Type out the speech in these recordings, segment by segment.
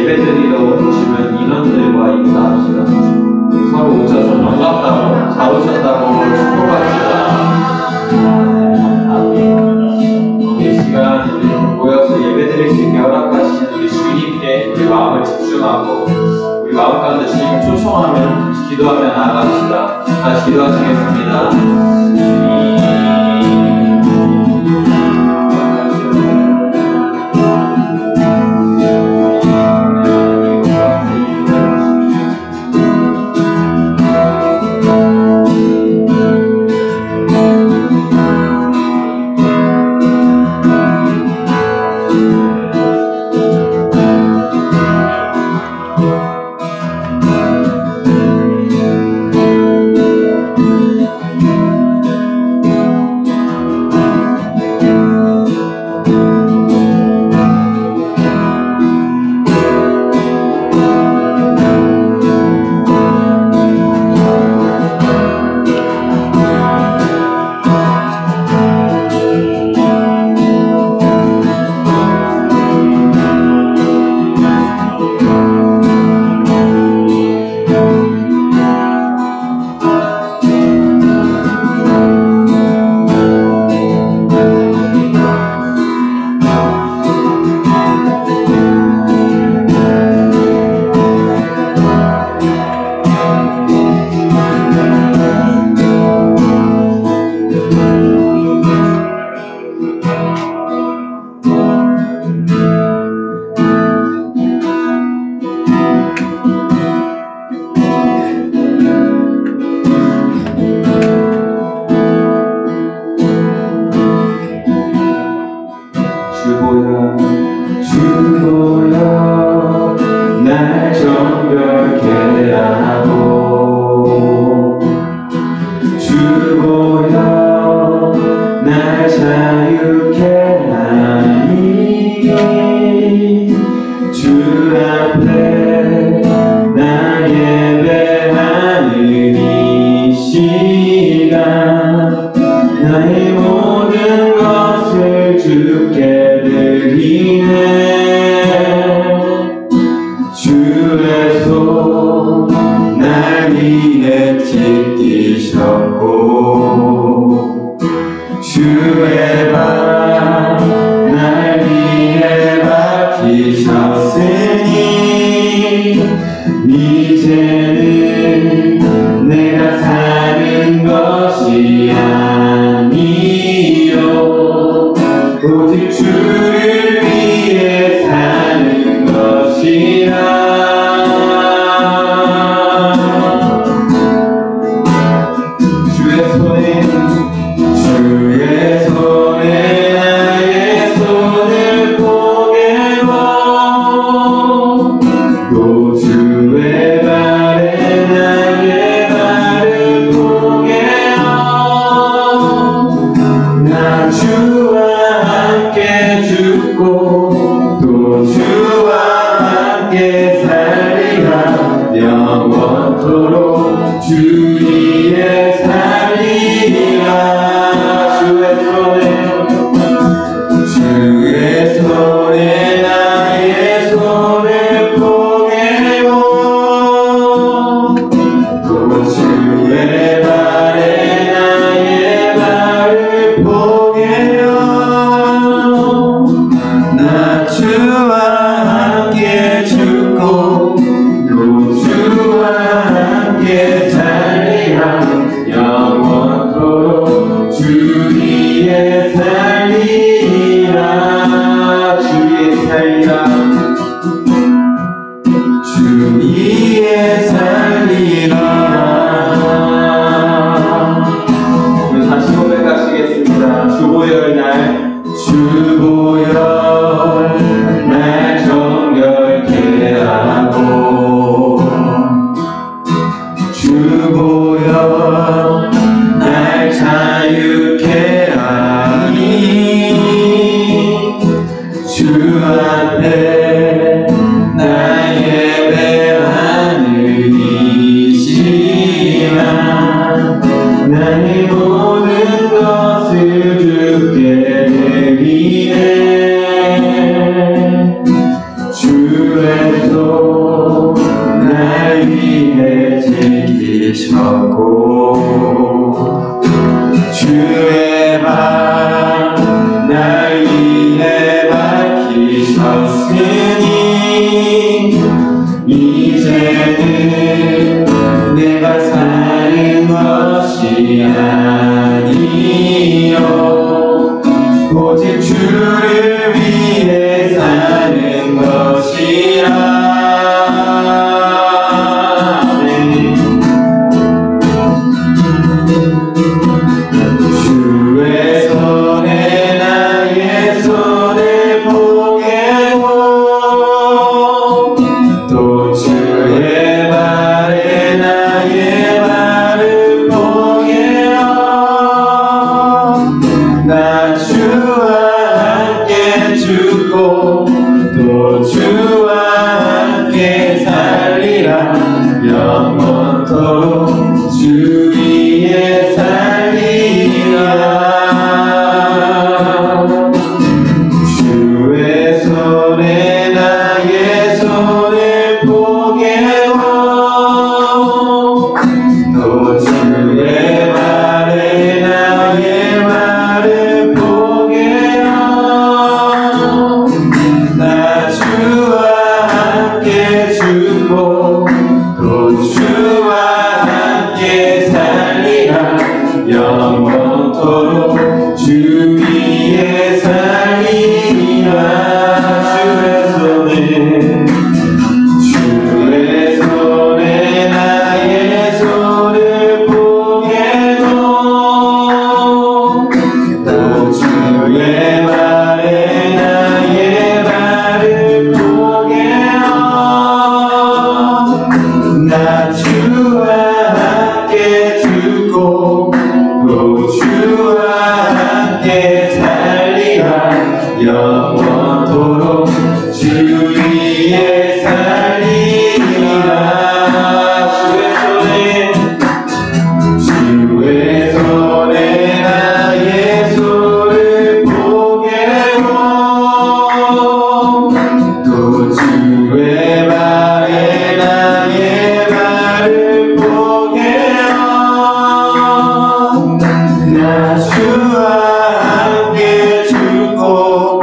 예배드리러 오시는 인원들과 인사합시다. 서로 오셔서 반갑다고, 잘 오셨다고 축복합시다. 이 시간 우리 모여서 예배드릴 수 있게 허락하신 우리 주님께 우리 마음을 집중하고 우리 마음 가운데 주님을 초청하면 기도하며 나아갑시다. 다시 기도하시겠습니다. 주보여 날 자유케 하니 주의 발 날 위해 밝히셨으니 이제는 내가 사는 것이 아니요 오직 주를 위해 사는 것이라. 주의 손에 나의 손을 포개고 또 주의 발에 나의 발을 포개어 나 주와 함께 죽고 또 주와 함께 살리라. 영원토록 주 위에 살리라. 주의 손에 나의 손을 포개고 또 주의 발에 나의 발을 포개어 나 주와 함께 죽고 또 주와 함께 살리라. 영원토록 주 위에 살리라. 주의 손에 나의 손을 포개고 또 주의 발에 나의 발을 포개어 나 주와 함께 죽고 또 주와 함께 살리라. 영원토록 주 위에 살리라. 주의 손에 나의 손을 포개고 또 주의 발에 나의 발을 포개어 나 주와 함께 죽고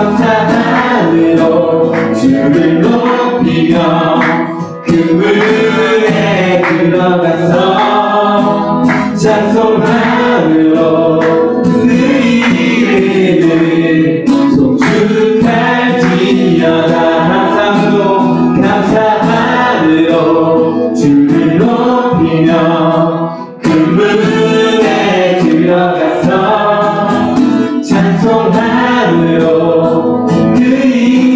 감사함으로 주를 높이며 그물에 들어가서 찬송함으로 그 이름을 송축할지어다. 감사함으로 주를 높이며 그물에 들어가서 찬송함으로 그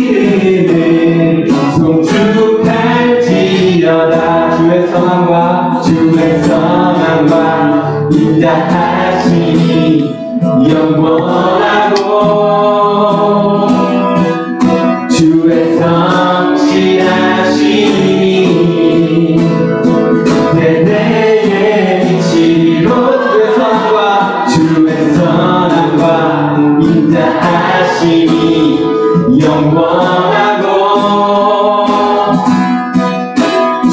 이름을 송축할지어다. 주의 선함과 인자하심이 영원하고 주의 성실하심이 대대에 미치고 주의 선함과 인자하심이 영원하고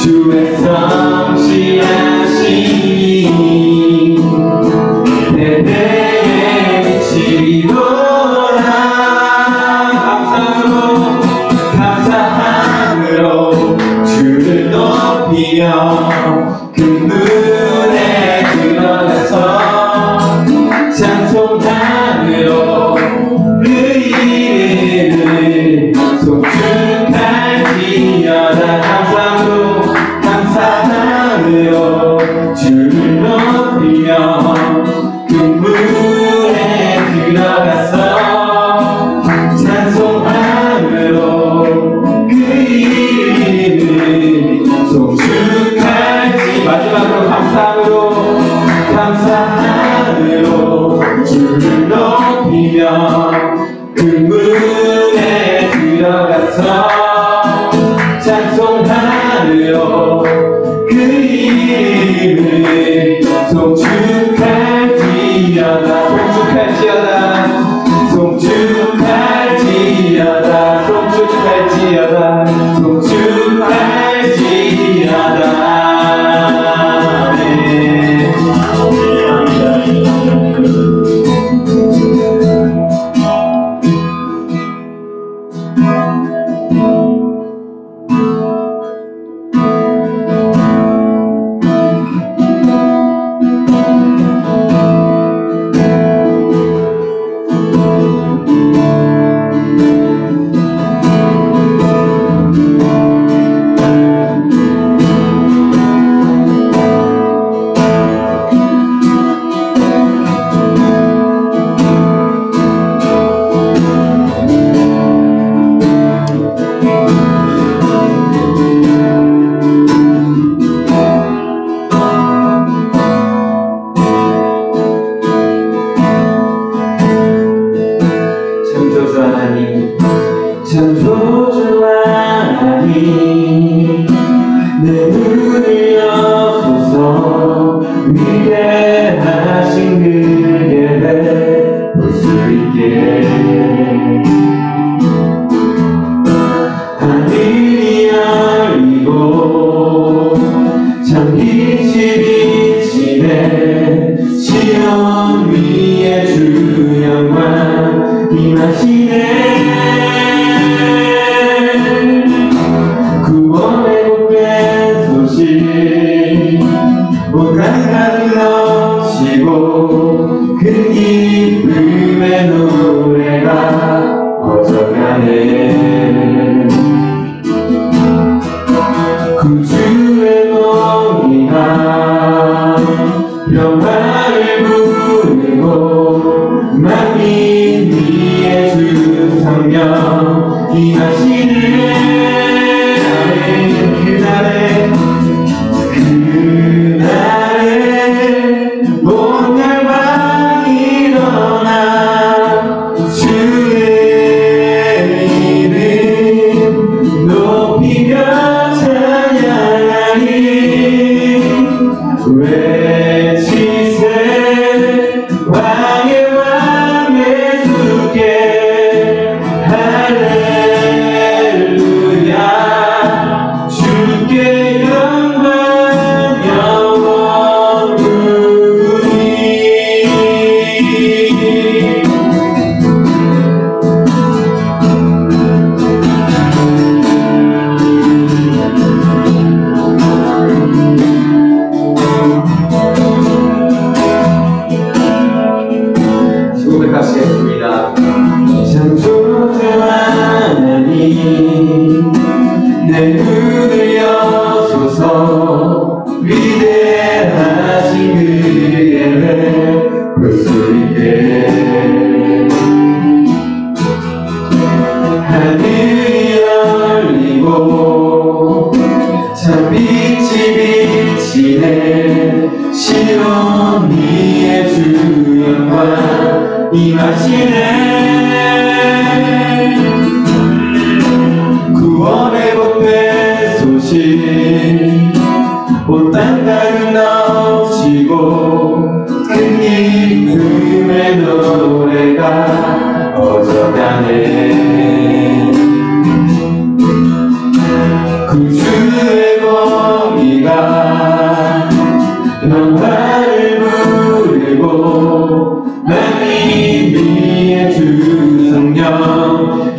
주의 성실하심이 대대에 미치리로다. 감사함으로 주를 높이며 그물에 들어가서 찬송함으로 그 이름을 송축할지어다. 감사함으로 주를 높이며 그물에 들어가서 찬송함으로 그 이름을 송축할지. 마지막으로 감사함으로 주를 높이며 그물에 들어가서 찬송함으로 그 이름을 송축할지어다.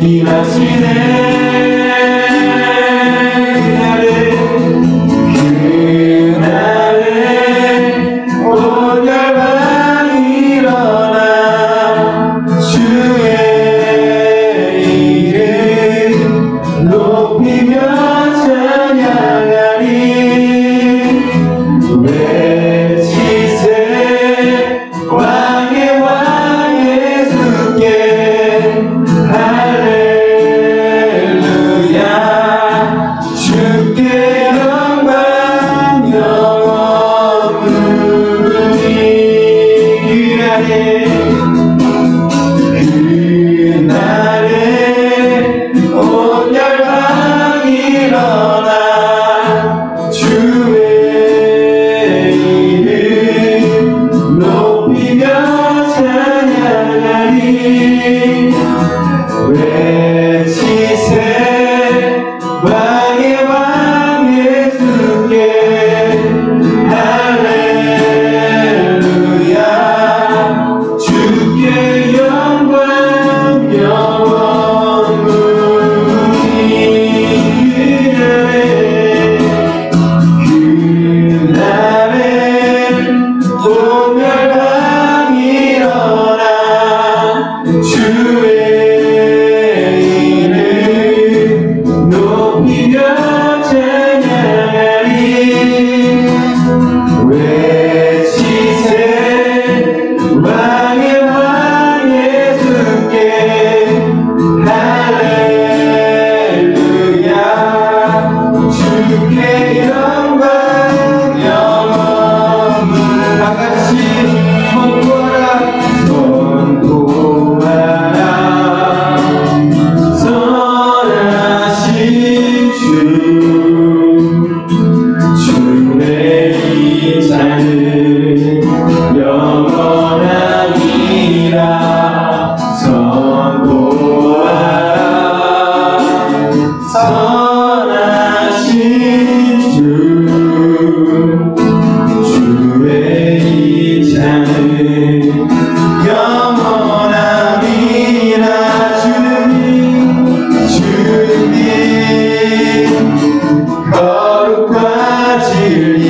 임하시네. 그날에 온 열방이 일어나 주의 이름 높이며 찬양하리. 외치세 왕의 왕 예수께 할렐루야. 주께 영광 영원히. 그날에 온 열방이 일어나 주의 이름 높이며 찬양하리. 외치세 왕의 왕 예수께 할렐루야. 주께 영광 영원히. 그날에 온 열방이 일어나 주의 이름 높이며 찬양하리. 외치세 왕의 왕 예수께 할렐루야. 주께 영광 영원히. 다같이 선포하라. 선포하라. 선하신 주 주의 인자는 영원하니라. 선포하라. 선하신 주 주의 인자는 영원하니라. 주님 거룩과 진리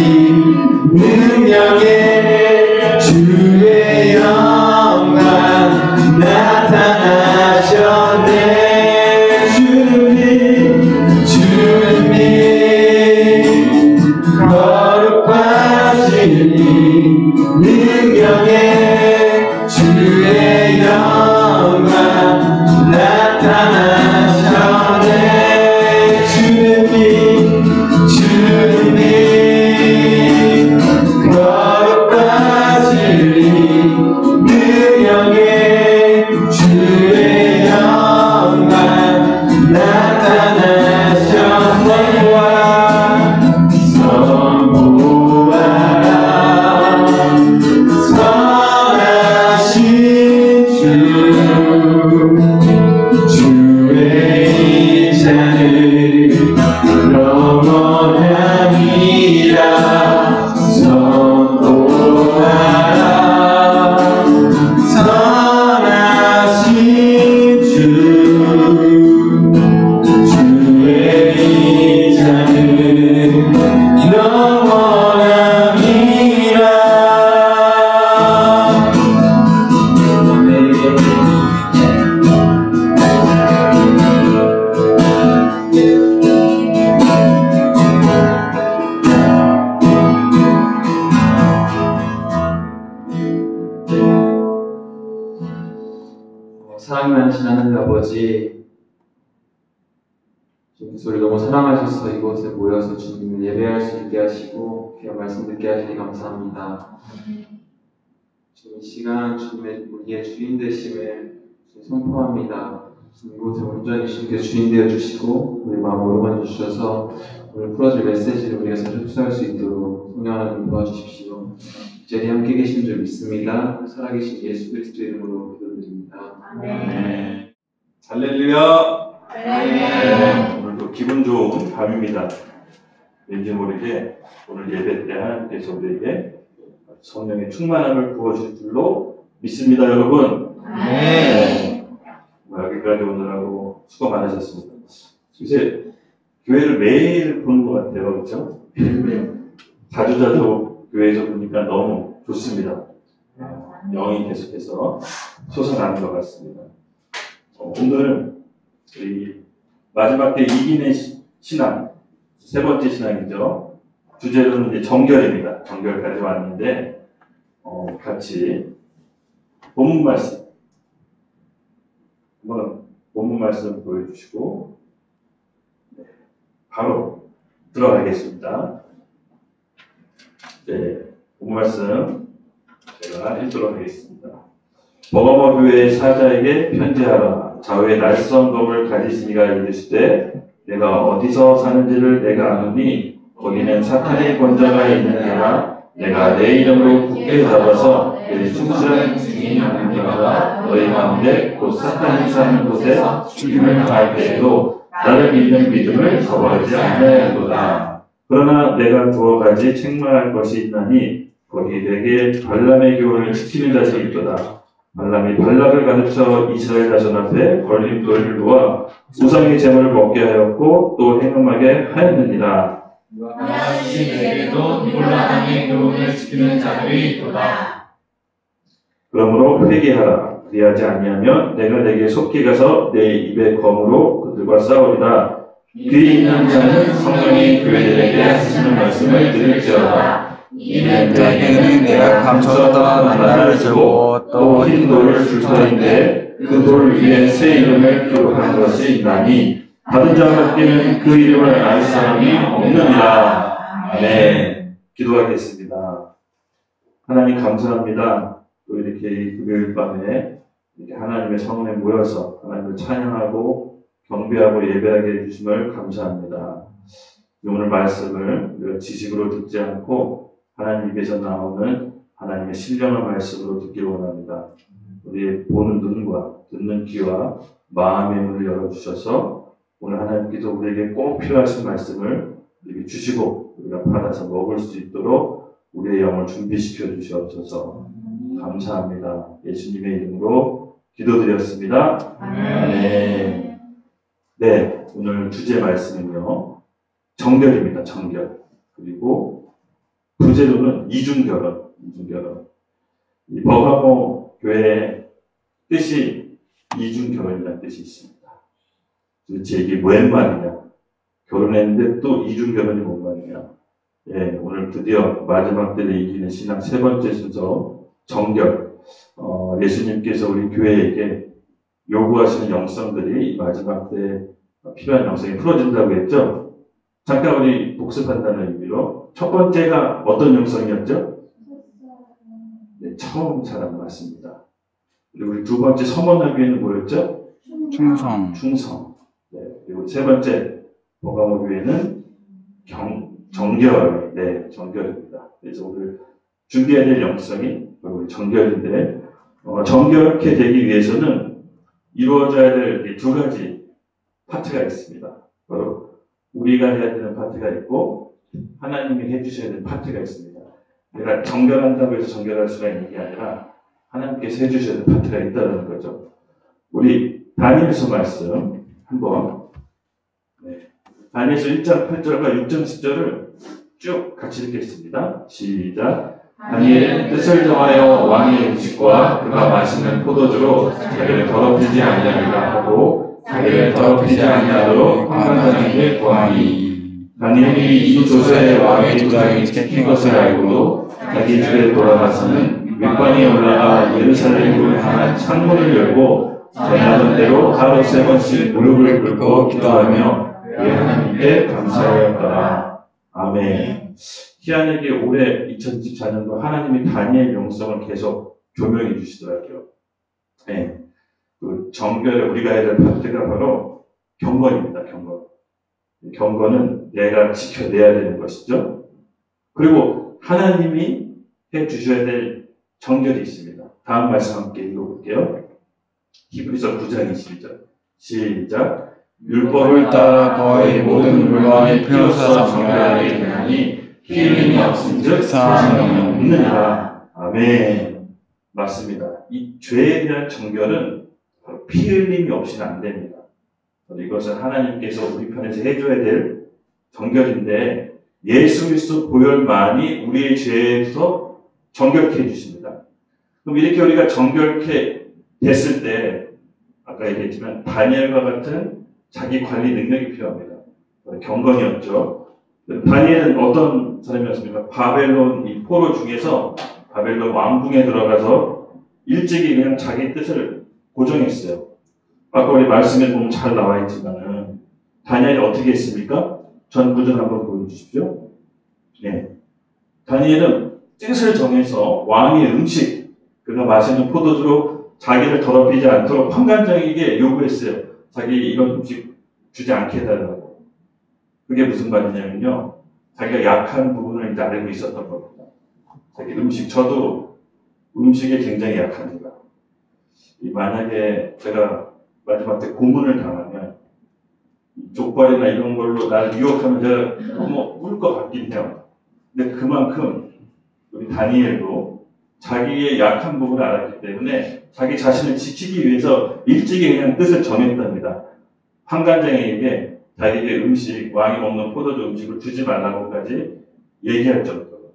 능력에 주의 영광 나타나셨네. 주님 거룩과 진리 능력에 주의 영광 나타나셨네. 주님 거룩과 진리 능력에 주의 영광 나타나셨네. 선포하라. 선하신 주 주의 인자는 영원하니라. 선포하라. 선하신 주 주의 인자는 영원하니라. 사랑 많으신 하나님 아버지, 우리 너무 사랑하셔서 이곳에 모여서 주님을 예배할 수 있게 하시고 귀한 말씀 듣게 하시니 감사합니다. 주님, 이 시간 주님의 우리의 주인 되심을 선포합니다. 이곳에 온전히 주님께 주인 되어 주시고 우리 마음을 오만 주셔서 오늘 풀어줄 메시지를 우리가 잘 흡수할 수 있도록 성령 하나님 도와주십시오. 이제 함께 계신 줄 믿습니다. 살아계신 예수 그리스도 이름으로 기도드립니다. 아멘. 할렐루야. 네. 오늘도 기분 좋은 밤입니다. 왠지 모르게 오늘 예배 때 하나님께서 우리에게 성령의 충만함을 부어줄 줄로 믿습니다, 여러분. 네. 여기 여기까지 오느라고 수고 많으셨습니다. 이제 교회를 매일 보는 것 같아요. 그렇죠? 자주자주 교회에서 보니까 너무 좋습니다. 영이 계속해서 솟아나는 것 같습니다. 오늘 우리 마지막 때 이기는 신앙, 세 번째 신앙이죠. 주제로는 이제 정결입니다. 정결까지 왔는데 같이 본문 말씀 한번 본문 말씀 보여주시고 바로 들어가겠습니다. 네, 본문 말씀 제가 읽도록 하겠습니다. 버가모 교회 사자에게 편지하라. 좌우에 낯선 검을 가지시니가 이르시되 내가 어디서 사는지를 내가 아노니 거기는 사탄의 권자가 있는 데라. 내가 내 이름으로 굳게 잡아서 내 충실한 증인이 있는 데마다 너희 가운데 곧 사탄이 사는 곳에서 죽임을 당할 때에도 나를 믿는 믿음을 저버리지 아니하였도다. 그러나 내가 두어 가지 책망할 것이 있나니 거기 내게 발람의 교훈을 지키는 자들이 있도다. 발람이 발락을 가르쳐 이스라엘 자손 앞에 걸림돌을 놓아 우상의 제물을 먹게 하였고 또 행음하게 하였느니라. 하나님 내게도 니골라당의 교훈을 지키는 자들이 있도다. 그러므로 회개하라. 그리하지 아니하면 내가 내게 속히 가서 내 입의 검으로 그들과 싸우리라. 귀 있는 자는 성령이 교회들에게 하시는 말씀을 들을지어다. 이는 너희에게는 내가 감추었던 만나를 주고 또 흰 돌을 줄 터인데 그 돌 위에 새 이름을 기록한 것이 있나니 받은 자밖에는 그 이름을 알 사람이 없느니라. 아멘. 기도하겠습니다. 하나님 감사합니다. 또 이렇게 이 금요일 밤에 이렇게 하나님의 성원에 모여서 하나님을 찬양하고 경배하고 예배하게 해주심을 감사합니다. 오늘 말씀을 우리가 지식으로 듣지 않고 하나님 입에서 나오는 하나님의 신령한 말씀으로 듣기를 원합니다. 우리의 보는 눈과 듣는 귀와 마음의 문을 열어주셔서 오늘 하나님께서 우리에게 꼭 필요하신 말씀을 우리에게 주시고 우리가 받아서 먹을 수 있도록 우리의 영을 준비시켜 주시옵소서. 감사합니다. 예수님의 이름으로 기도드렸습니다. 아멘. 네, 오늘 주제 말씀은요. 정결입니다. 정결. 그리고 부제로는 이중결혼. 이 버가모 교회의 뜻이 이중결혼이라는 뜻이 있습니다. 도대체 이게 웬 말이냐? 결혼했는데 또 이중결혼이 뭔 말이냐? 예, 오늘 드디어 마지막 때를 이기는 신앙 세 번째 순서 정결. 예수님께서 우리 교회에게 요구하시는 영성들이 마지막 때 필요한 영성이 풀어진다고 했죠? 잠깐 우리 복습한다는 의미로 첫 번째가 어떤 영성이었죠? 네, 처음 사랑 맞습니다. 그리고 우리 두 번째 서원하기 위해는 뭐였죠? 충성. 네, 그리고 세 번째 버가모 교회는 정결. 네, 정결입니다. 그래서 오늘 준비해야 될 영성이 바로 정결인데 정결케 되기 위해서는 이루어져야 될 두 가지 파트가 있습니다. 바로 우리가 해야 되는 파트가 있고 하나님이 해주셔야 되는 파트가 있습니다. 내가 정결한다고 해서 정결할 수가 있는 게 아니라 하나님께서 해주셔야 되는 파트가 있다는 거죠. 우리 다니엘서 말씀 한번 다니엘서 1장 8절과 6장 10절을 쭉 같이 읽겠습니다. 시작. 다니엘은 뜻을 정하여 왕의 음식과 그가 마시는 포도주로 자기를 더럽히지 아니하리라 하고 자기를 더럽히지 아니하도록 환관장에게 구하니 다니엘이 이 조서에 왕의 도장이 찍힌 것을 알고도 자기 집에 돌아가서는 윗관이 올라가 예루살렘으로 향한 창문을 열고 전하던 대로 하루 3번씩 무릎을 꿇고 기도하며 하나님께 감사하였더라. 아멘. 희한하게 올해 2024년도 하나님이 다니엘 영성을 계속 조명해 주시더라고요. 네. 그 정결에 우리가 해야 될 파트가 바로 경건입니다. 경건은 내가 지켜내야 되는 것이죠. 그리고 하나님이 해 주셔야 될 정결이 있습니다. 다음 말씀 함께 읽어볼게요. 히브리서 9장 22절. 시작. 율법을 따라 거의 모든 물건이 피로써 정결하게 되나니 피 흘림이 없은즉 사함이 없느니라. 아멘. 맞습니다. 이 죄에 대한 정결은 바로 피 흘림이 없이는 안 됩니다. 이것은 하나님께서 우리 편에서 해줘야 될 정결인데 예수 그리스도 보혈만이 우리의 죄에서 정결케 해주십니다. 그럼 이렇게 우리가 정결케 됐을 때 아까 얘기했지만 다니엘과 같은 자기 관리 능력이 필요합니다. 경건이었죠. 다니엘은 어떤 사람이었습니까? 바벨론 이 포로 중에서 바벨론 왕궁에 들어가서 일찍이 그냥 자기 뜻을 고정했어요. 아까 우리 말씀에 보면 잘 나와 있지만은 다니엘이 어떻게 했습니까? 전 구절 한번 보여주십시오. 네. 다니엘은 뜻을 정해서 왕의 음식, 그가 마시는 포도주로 자기를 더럽히지 않도록 환관장에게 요구했어요. 자기 이런 음식 주지 않게 해달라고. 그게 무슨 말이냐면요. 자기가 약한 부분을 이제 알고 있었던 겁니다. 자기 음식, 저도 음식에 굉장히 약합니다. 만약에 제가 마지막 때 고문을 당하면 족발이나 이런 걸로 나를 유혹하면 제가 너무 울 것 같긴 해요. 근데 그만큼 우리 다니엘도 자기의 약한 부분을 알았기 때문에 자기 자신을 지키기 위해서 일찍이 그냥 뜻을 정했답니다. 환관장에게 자기에게 음식, 왕이 먹는 포도주 음식을 주지 말라고까지 얘기할 정도로.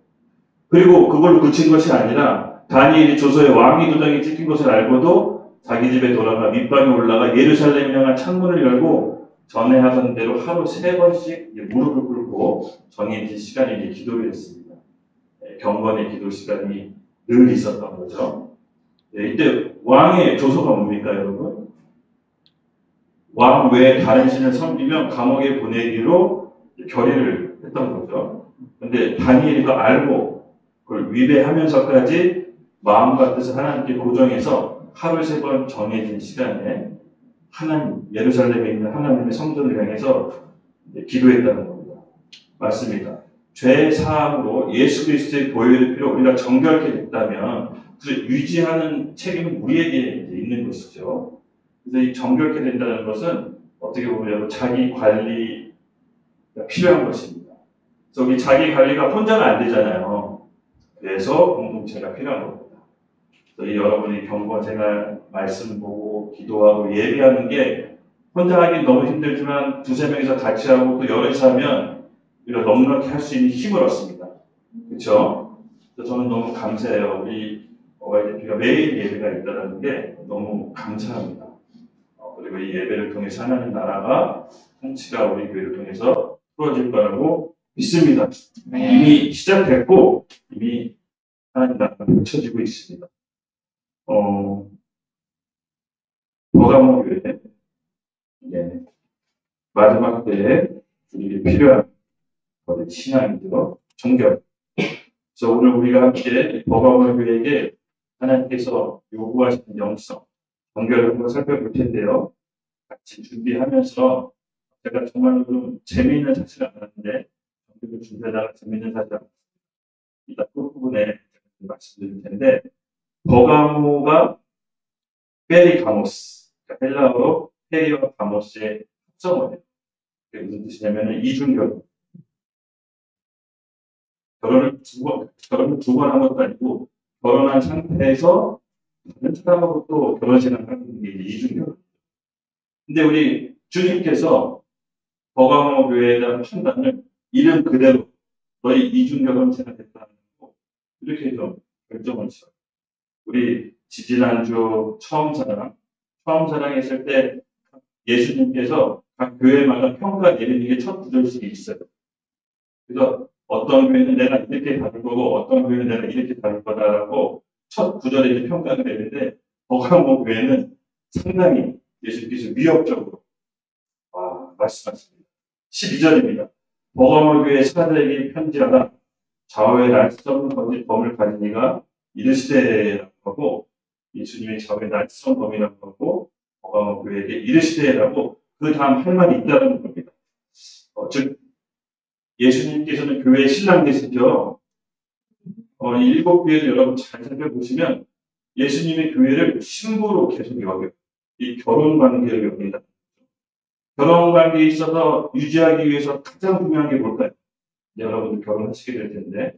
그리고 그걸로 그친 것이 아니라 다니엘이 조서에 왕이 도장이 찍힌 것을 알고도 자기 집에 돌아가 밑방에 올라가 예루살렘 향한 창문을 열고 전에 하던 대로 하루 3번씩 무릎을 꿇고 정해진 시간에 기도를 했습니다. 경건의 기도 시간이 늘 있었던 거죠. 이때 왕의 조서가 뭡니까, 여러분? 왕 외에 다른 신을 섬기면 감옥에 보내기로 결의를 했던 거죠. 근데 다니엘이 그 알고 그걸 위배하면서까지 마음과 뜻을 하나님께 고정해서 하루 3번 정해진 시간에 하나님, 예루살렘에 있는 하나님의 성전을 향해서 기도했다는 겁니다. 맞습니다. 죄 사함으로 예수 그리스도의 보혈의 피로 우리가 정결케 됐다면 그 유지하는 책임은 우리에게 있는 것이죠. 그래서 이 정결케 된다는 것은 어떻게 보면 자기 관리가 필요한 것입니다. 그래서 이 자기 관리가 혼자는 안 되잖아요. 그래서 공동체가 필요한 겁니다. 그래서 여러분이 경건 생활, 말씀 보고 기도하고 예배하는 게 혼자 하긴 너무 힘들지만 2-3명이서 같이 하고 또 여럿이서 하면 우리가 넉넉히 할 수 있는 힘을 얻습니다. 그렇죠? 그래서 저는 너무 감사해요. 우리 YDP가 매일 예배가 있다는 게 너무 감사합니다. 그리고 이 예배를 통해서 하나님 나라가 통치가 우리 교회를 통해서 풀어질 거라고 믿습니다. 이미 시작됐고 이미 하나님 나라가 펼쳐지고 있습니다. 버가모 교회 마지막 때에 우리에게 필요한 신앙이죠. 정결. 그래서 오늘 우리가 함께 버가모 교회에게 하나님께서 요구하시는 영성, 정결을 한번 살펴볼 텐데요. 같이 준비하면서 제가 정말로 좀 재미있는 사실을 알았는데 정결을 준비하다가 재미있는 사실을 알았습니다. 이따 끝부분에 말씀드릴 텐데 버가모가 페리가모스, 그러니까 헬라어로 페리와 가모스의 합성어예요. 그게 무슨 뜻이냐면 이중결혼. 결혼을 두 번 한 것도 아니고 결혼한 상태에서 다른 사람하고 또 결혼생활을 하는 게 이중결혼. 근데 우리 주님께서 버가모 교회에 대한 판단을 이름 그대로 너희 이중결혼 생활했다는 거 이렇게 좀 결정을 했어요. 우리 지지난주 처음 사랑했을 때 예수님께서 각 교회마다 평가 내리는 게 첫 구절씩이 있어요. 그래서 어떤 교회는 내가 이렇게 다룰 거고 어떤 교회는 내가 이렇게 다룰 거다라고 첫 구절에 이제 평가를 내리는데 버가모 교회는 상당히 예수님께서 위협적으로 말씀하십니다. 12절입니다. 버가모 교회 사자에게 편지하라. 좌우의 날선 범을 가진 이가 이르시되라고 하고 예수님의 좌우의 날선 범이라고 하고 버가모 교회에게 이르시되라고 그 다음 할 말이 있다는 겁니다. 즉 예수님께서는 교회의 신랑 되시죠. 이 7교회를 여러분 잘 살펴보시면 예수님의 교회를 신부로 계속 여겨요. 이 결혼관계를 여긴다. 결혼관계에 있어서 유지하기 위해서 가장 중요한 게 뭘까요? 여러분들 결혼하시게 될 텐데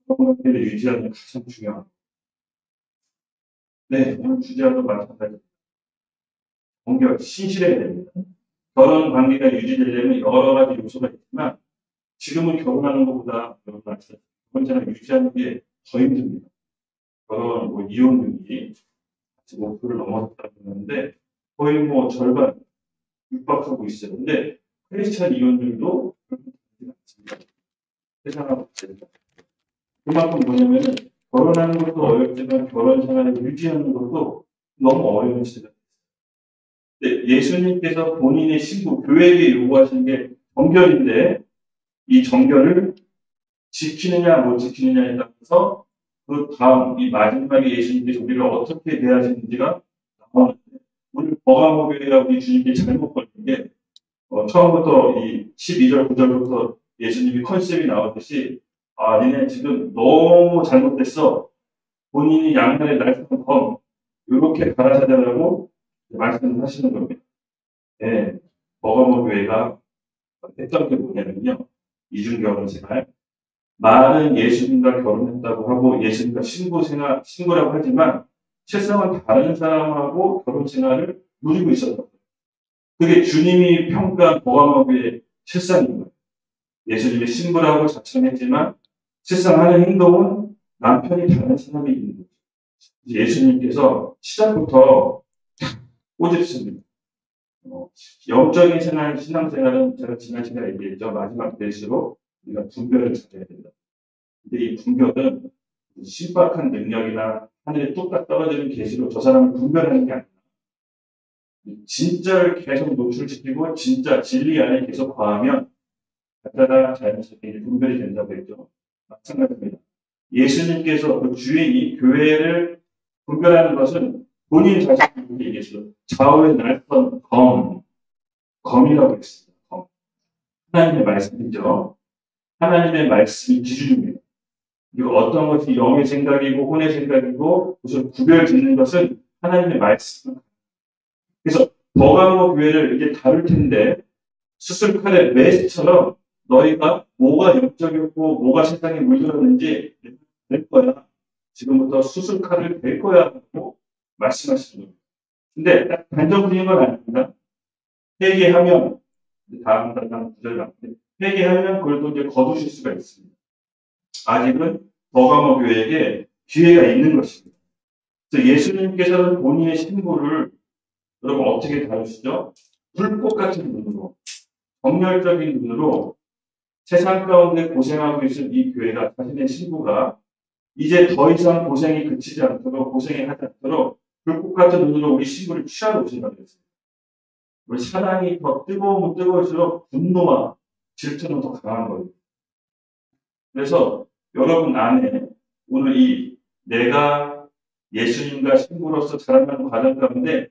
결혼관계를 유지하는 게 가장 중요한. 네, 오늘 주제와도 마찬가지입니다. 정결, 신실해야 됩니다. 결혼 관계가 유지되려면 여러 가지 요소가 있지만 지금은 결혼하는 것보다 결혼 생활 유지하는 게 더 힘듭니다. 결혼, 이혼율이 5%를 넘어섰다고 하는데 거의 절반 육박하고 있어요. 근데 크리스찬 이혼율도 그렇게 낮습니다. 세상하고 다릅니다. 그만큼 뭐냐면은 결혼하는 것도 어렵지만 결혼 생활을 유지하는 것도 너무 어려운 시대가 됐어요. 예수님께서 본인의 신부, 교회에게 요구하시는 게 정결인데 이 정결을 지키느냐 못 지키느냐에 따라서 그 다음 이 마지막에 예수님께서 우리를 어떻게 대하시는지가 나오는데 우리 버가모교회가 우리 주님께 잘못 걸린 게 처음부터 이 12절 9절부터 예수님이 컨셉이 나오듯이 니네 지금 너무 잘못됐어. 본인이 양날의 날선 검 이렇게 가라사대라고 말씀을 하시는 겁니다. 네, 버가모교회가 했던 게 뭐냐면요. 이중결혼 생활. 말은 예수님과 결혼했다고 하고 예수님과 신부라고 하지만 실상은 다른 사람하고 결혼 생활을 누리고 있었던 거예요. 그게 주님이 평가한 버가모교회의 실상인 거예요. 예수님이 신부라고 자청했지만 실상 하는 행동은 남편이 다른 사람이 있는 거죠. 예수님께서 시작부터 꼬집습니다. 영적인 신앙생활은 제가 지난 시간에 얘기했죠. 마지막 때일수록 우리가 분별을 잘해야 된다. 근데 이 분별은 신박한 능력이나 하늘에 뚝딱 떨어지는 계시로 저 사람을 분별하는 게 아니라 진짜를 계속 노출시키고 진짜 진리 안에 계속 거하면 가짜나 자연스럽게 분별이 된다고 했죠. 마찬가지입니다. 예수님께서 그 주인이 교회를 분별하는 것은 본인 자신을 얘기했어요. 좌우에 날선 검이라고 했습니다. 검. 하나님의 말씀이죠. 하나님의 말씀이 기준입니다. 그리고 어떤 것이 영의 생각이고 혼의 생각이고 무슨 구별 짓는 것은 하나님의 말씀. 그래서 버가모 교회를 이제 다룰 텐데 수술칼의 메스처럼 너희가 뭐가 영적이었고 뭐가 세상에 물들었는지 될 거야. 지금부터 수술칼을 될 거야 하고 말씀하시는 겁니다. 근데 딱 단정적인 건 아닙니다. 회개하면 다음 구절 나오는데 회개하면 그걸 또 이제 거두실 수가 있습니다. 아직은 버가모 교회에게 기회가 있는 것입니다. 그래서 예수님께서는 본인의 신부를 여러분 어떻게 다루시죠? 불꽃 같은 눈으로 정열적인 눈으로 세상 가운데 고생하고 있는 이 교회가 자신의 신부가 이제 더 이상 고생이 그치지 않도록 고생이 하지 않도록 불꽃 같은 눈으로 우리 신부를 취하고 오신다고 했습니다. 우리 사랑이 더 뜨거우면 뜨거울수록 분노와 질투는 더 강한 거예요. 그래서 여러분 안에 오늘 이 내가 예수님과 신부로서 자라나는 과정 가운데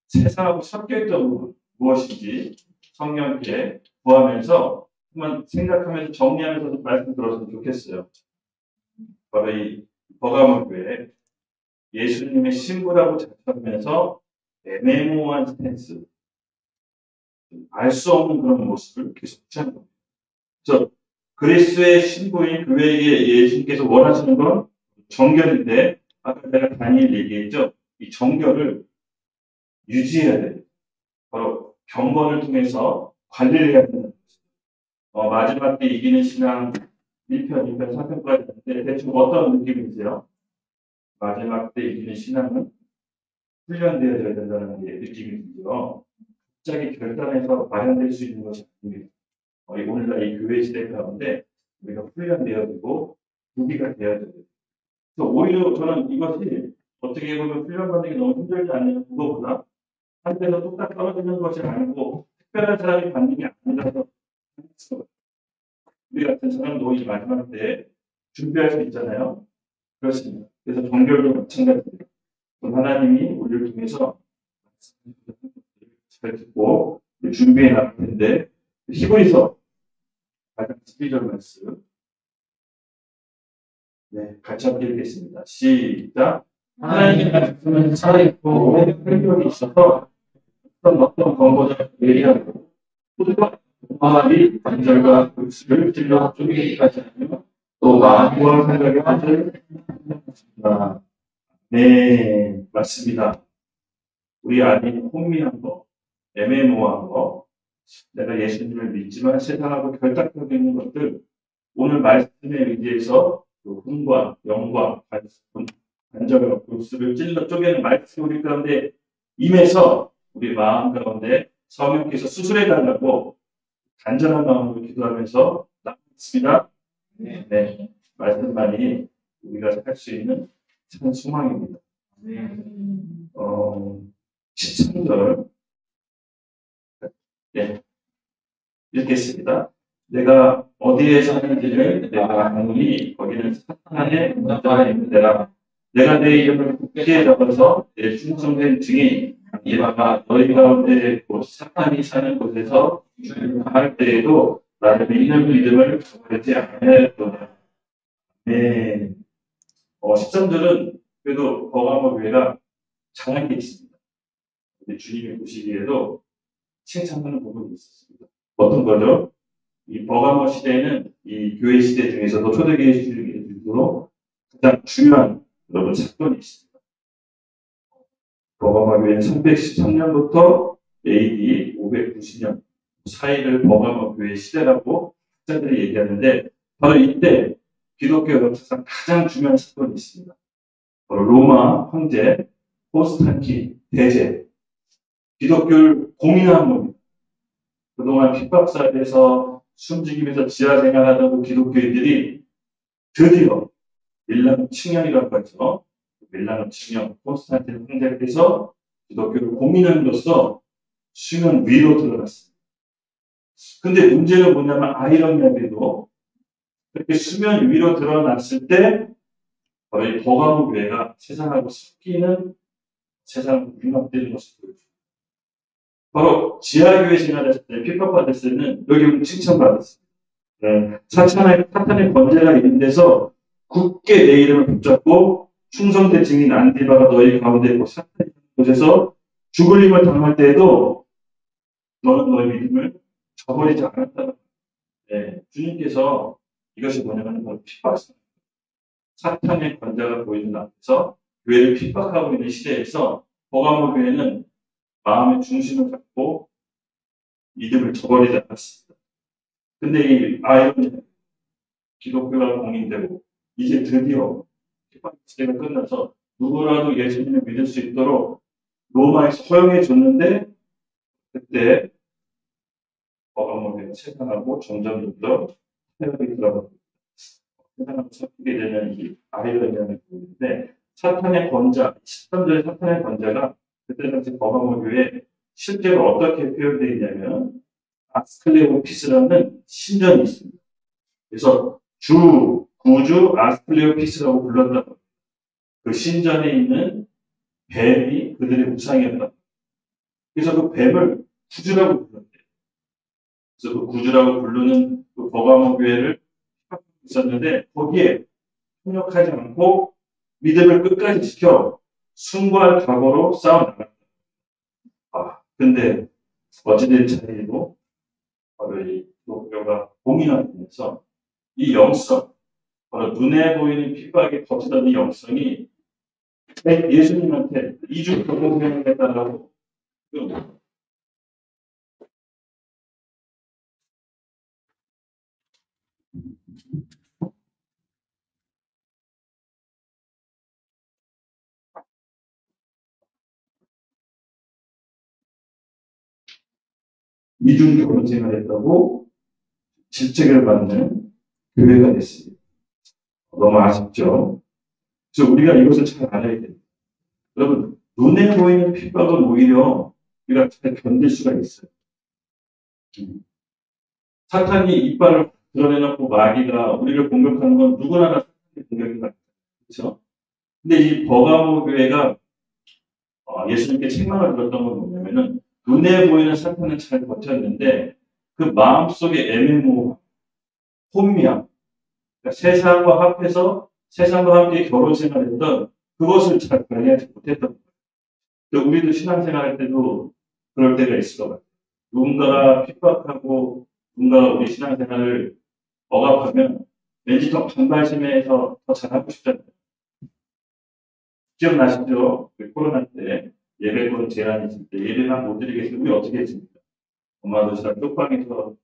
세상하고 섞여있던 부분 무엇인지 성령께 구하면서 한번 생각하면서 정리하면서 말씀 들었으면 좋겠어요. 바로 이 버가모 교회 예수님의 신부라고 자처하면서 애매모호한 스탠스, 알 수 없는 그런 모습을 계속 취하는 겁니다. 그래서 그리스도의 신부인 교회에게 예수님께서 원하시는 건 정결인데 아까 내가 다니엘 얘기했죠. 이 정결을 유지해야 돼요. 바로 경건을 통해서 관리를 해야 된다. 마지막 때 이기는 신앙 1편, 2편, 3편까지 했는데 대충 어떤 느낌이세요? 마지막 때 이기는 신앙은 훈련되어야 된다는 게 느낌이 들죠. 갑자기 결단해서 마련될 수 있는 것이 아닙니다. 오늘날 이 교회 시대 가운데 우리가 훈련되어야 되고 구비가 되어야 돼요. 그래서 오히려 저는 이것이 어떻게 보면 훈련받는 게 너무 힘들지 않냐면 그거보다 한 대에서 뚝딱 떨어지는 것이 아니고 특별한 사람이 받는 게 아니라서 우리 같은 사람도 이 마지막 때 준비할 수 있잖아요. 그렇습니다. 그래서 정결도 마찬가지입니다. 하나님이 우리를 통해서 잘 듣고 준비해 나갈 텐데 히브리서 12절 말씀 같이 함께 읽겠습니다. 시작. 하나님의 말씀은 살아있고 활력이 있어서 어떤 검보다 예리하고 소리와 마음이 관절과 육수를 찔러 쪼개기까지 하며 또 마음과 생각의 한을 합니다. 네, 맞습니다. 우리 안에 혼미한 거, 애매모호한 거, 내가 예수님을 믿지만 세상하고 결탁하고 있는 것들, 오늘 말씀에 의지해서 그 혼과 영과 간절과 골수를 찔러 쪼개는 말씀이 우리 가운데 임해서 우리 마음 가운데 성령께서 수술해 달라고 간절한 마음으로 기도하면서 나왔습니다. 네, 말씀만이 우리가 할 수 있는 참 소망입니다. 13절 네, 읽겠습니다. 내가 어디에 사는지를 내가 아노니 거기는 사탄의 권자가 있는데라. 내가 내 이름을 굳게 잡아서 내 충성된 증인 이라가 너희 가운데 곧 사탄이 사는 곳에서 할 때에도 나를 믿는 믿음을 저버리지 않겠도다. 네. 13절은 그래도 버가모 교회가 잘한 게 있습니다. 근데 주님이 보시기에도 칭찬하는 부분이 있었습니다. 어떤 거죠? 이 버가모 시대에는 이 교회 시대 중에서도 초대교회 시대 중에서도 가장 중요한 여러분 사건이 있습니다. 버가모 교회는 313년부터 AD 590년 사이를 버가모 교회 시대라고 학자들이 얘기하는데 바로 이때 기독교 역사상 가장 중요한 사건이 있습니다. 바로 로마 황제 포스탄키 대제 기독교를 공인한 겁니다. 그동안 핍박사에서 숨지기면서 지하생활하던 그 기독교인들이 드디어 밀라노 칙령이라고 하죠. 밀라노 칙령 콘스탄틴 황제께서 기독교를 공인함으로써 수면 위로 드러났습니다. 근데 문제는 뭐냐면 아이러니하게도 그렇게 수면 위로 드러났을 때 바로 이 버가모 교회가 세상하고 섞이는 세상으로 융합되는 것을 보여줍니다. 바로 지하교회 생활했을 때 핍박받았을 때는 여기 칭찬받았습니다. 네. 사탄의 권세가 있는 데서 굳게 내 이름을 붙잡고 충성된 증인 안디바가 너희 가운데 있고 사탄이 있는 곳에서 죽을 힘을 당할 때에도 너는 너의 믿음을 저버리지 않았다. 네. 주님께서 이것이 뭐냐면 핍박입니다. 사탄의 권자가 보이는 앞에서 교회를 핍박하고 있는 시대에서 버가모 교회는 마음의 중심을 갖고 믿음을 저버리지 않았습니다. 근데 이 아이러니 기독교가 공인되고 이제 드디어 핍박 시대가 끝나서 누구라도 예수님을 믿을 수 있도록 로마에서 허용해 줬는데 그때 버가모 교회가 세상하고 점점 더 타협이 들어가고 세상하고 섞이게 되는 이 아이러니를 보이는데 사탄의 권자, 13절의 사탄의 권자가 그때 당시 버가모 교회에 실제로 어떻게 표현되어 있냐면 아스클레오피스라는 신전이 있습니다. 그래서 구주 아스클레오피스라고 불렀다고. 그 신전에 있는 뱀이 그들의 우상이었다. 그래서 그 뱀을 구주라고 불렀대요. 그래서 그 구주라고 부르는 그 버가모 교회를 있었는데 거기에 협력하지 않고 믿음을 끝까지 지켜 숭고한 각오로 싸워나갔다. 근데 어찌된 차이고 바로 이 기독교가 공인하면서 이 영성, 바로 눈에 보이는 핍박이 버티던 이 영성이 예수님한테 이중 경고생을 했다라고 이중 결혼생활 했다고 질책을 받는 교회가 됐습니다. 너무 아쉽죠? 그래서 우리가 이것을 잘 알아야 돼요. 여러분, 눈에 보이는 핍박은 오히려 우리가 잘 견딜 수가 있어요. 사탄이 이빨을 드러내놓고 마귀가 우리를 공격하는 건 누구나 다 사탄의 공격인 것 같아요. 그렇죠? 근데 이 버가모 교회가 예수님께 책망을 들었던 건 뭐냐면은 눈에 보이는 사탄은 잘 버텼는데 그 마음속에 애매모호, 혼미함, 그러니까 세상과 합해서 세상과 함께 결혼 생활했던 그것을 잘 관리하지 못했던 거예요. 우리도 신앙생활 할 때도 그럴 때가 있을 것 같아요. 누군가가 핍박하고 누군가가 우리 신앙생활을 억압하면 왠지 더 반발심에서 더 잘하고 싶잖아요. 기억나시죠? 코로나 때 예배권 제한이 있을 때 예배만 못 드리겠으면 우리 어떻게 했습니까? 엄마 도시락 쪽방에서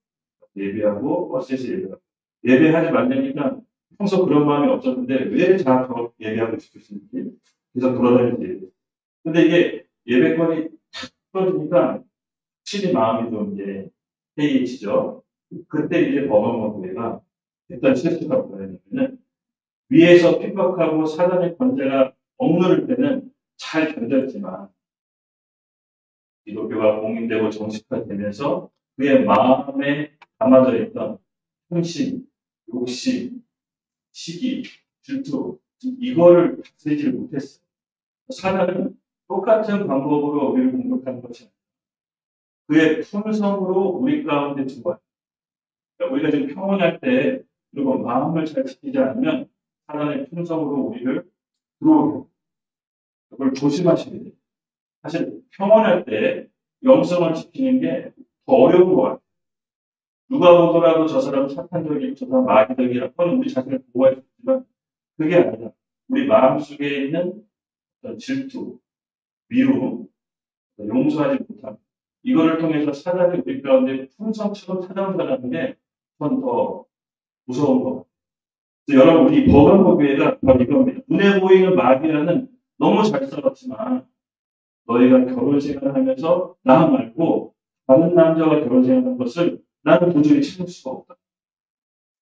예배하고 버스에서 예배하고 예배하지 말라니까 평소 그런 마음이 없었는데 왜 더 예배하고 싶으신지 그래서 돌아다니면서 예배. 근데 이게 예배권이 탁 떨어지니까 확실히 마음이 좀 이제 해이해지죠. 그때 이제 버거먹교회가 일단 실수가 뭐냐면은 위에서 핍박하고 사단의 권세가 억누를 때는 잘 견뎠지만 기독교가 공인되고 정식화되면서 그의 마음에 담아져 있던 흥심, 욕심, 시기, 질투 이거를 다스리지 못했어. 사단은 똑같은 방법으로 우리를 공격하는 것이 아니라 그의 품성으로 우리 가운데 들어와요. 그러니까 우리가 지금 평온할 때 그리고 마음을 잘 지키지 않으면 사단의 품성으로 우리를 들어오게 해요. 그걸 조심하셔야 돼요. 사실 평온할 때 영성을 지키는 게 더 어려운 것 같아요. 누가 보더라도 저 사람은 사탄적이고 저 사람은 마귀적이라고 하는 우리 자신을 보호할 수 있지만 그게 아니라 우리 마음속에 있는 어떤 질투, 미움, 용서하지 못함 이거를 통해서 사단이 우리 가운데 풍성처럼 찾아온다는 게 전 더 무서운 것 같아요. 그래서 여러분 우리 버금보교회가 바로 이겁니다. 눈에 보이는 마귀라는 너무 잘 싸웠지만 너희가 결혼 생활하면서 나 말고 다른 남자와 결혼 생활하는 것을 나는 도저히 참을 수가 없다.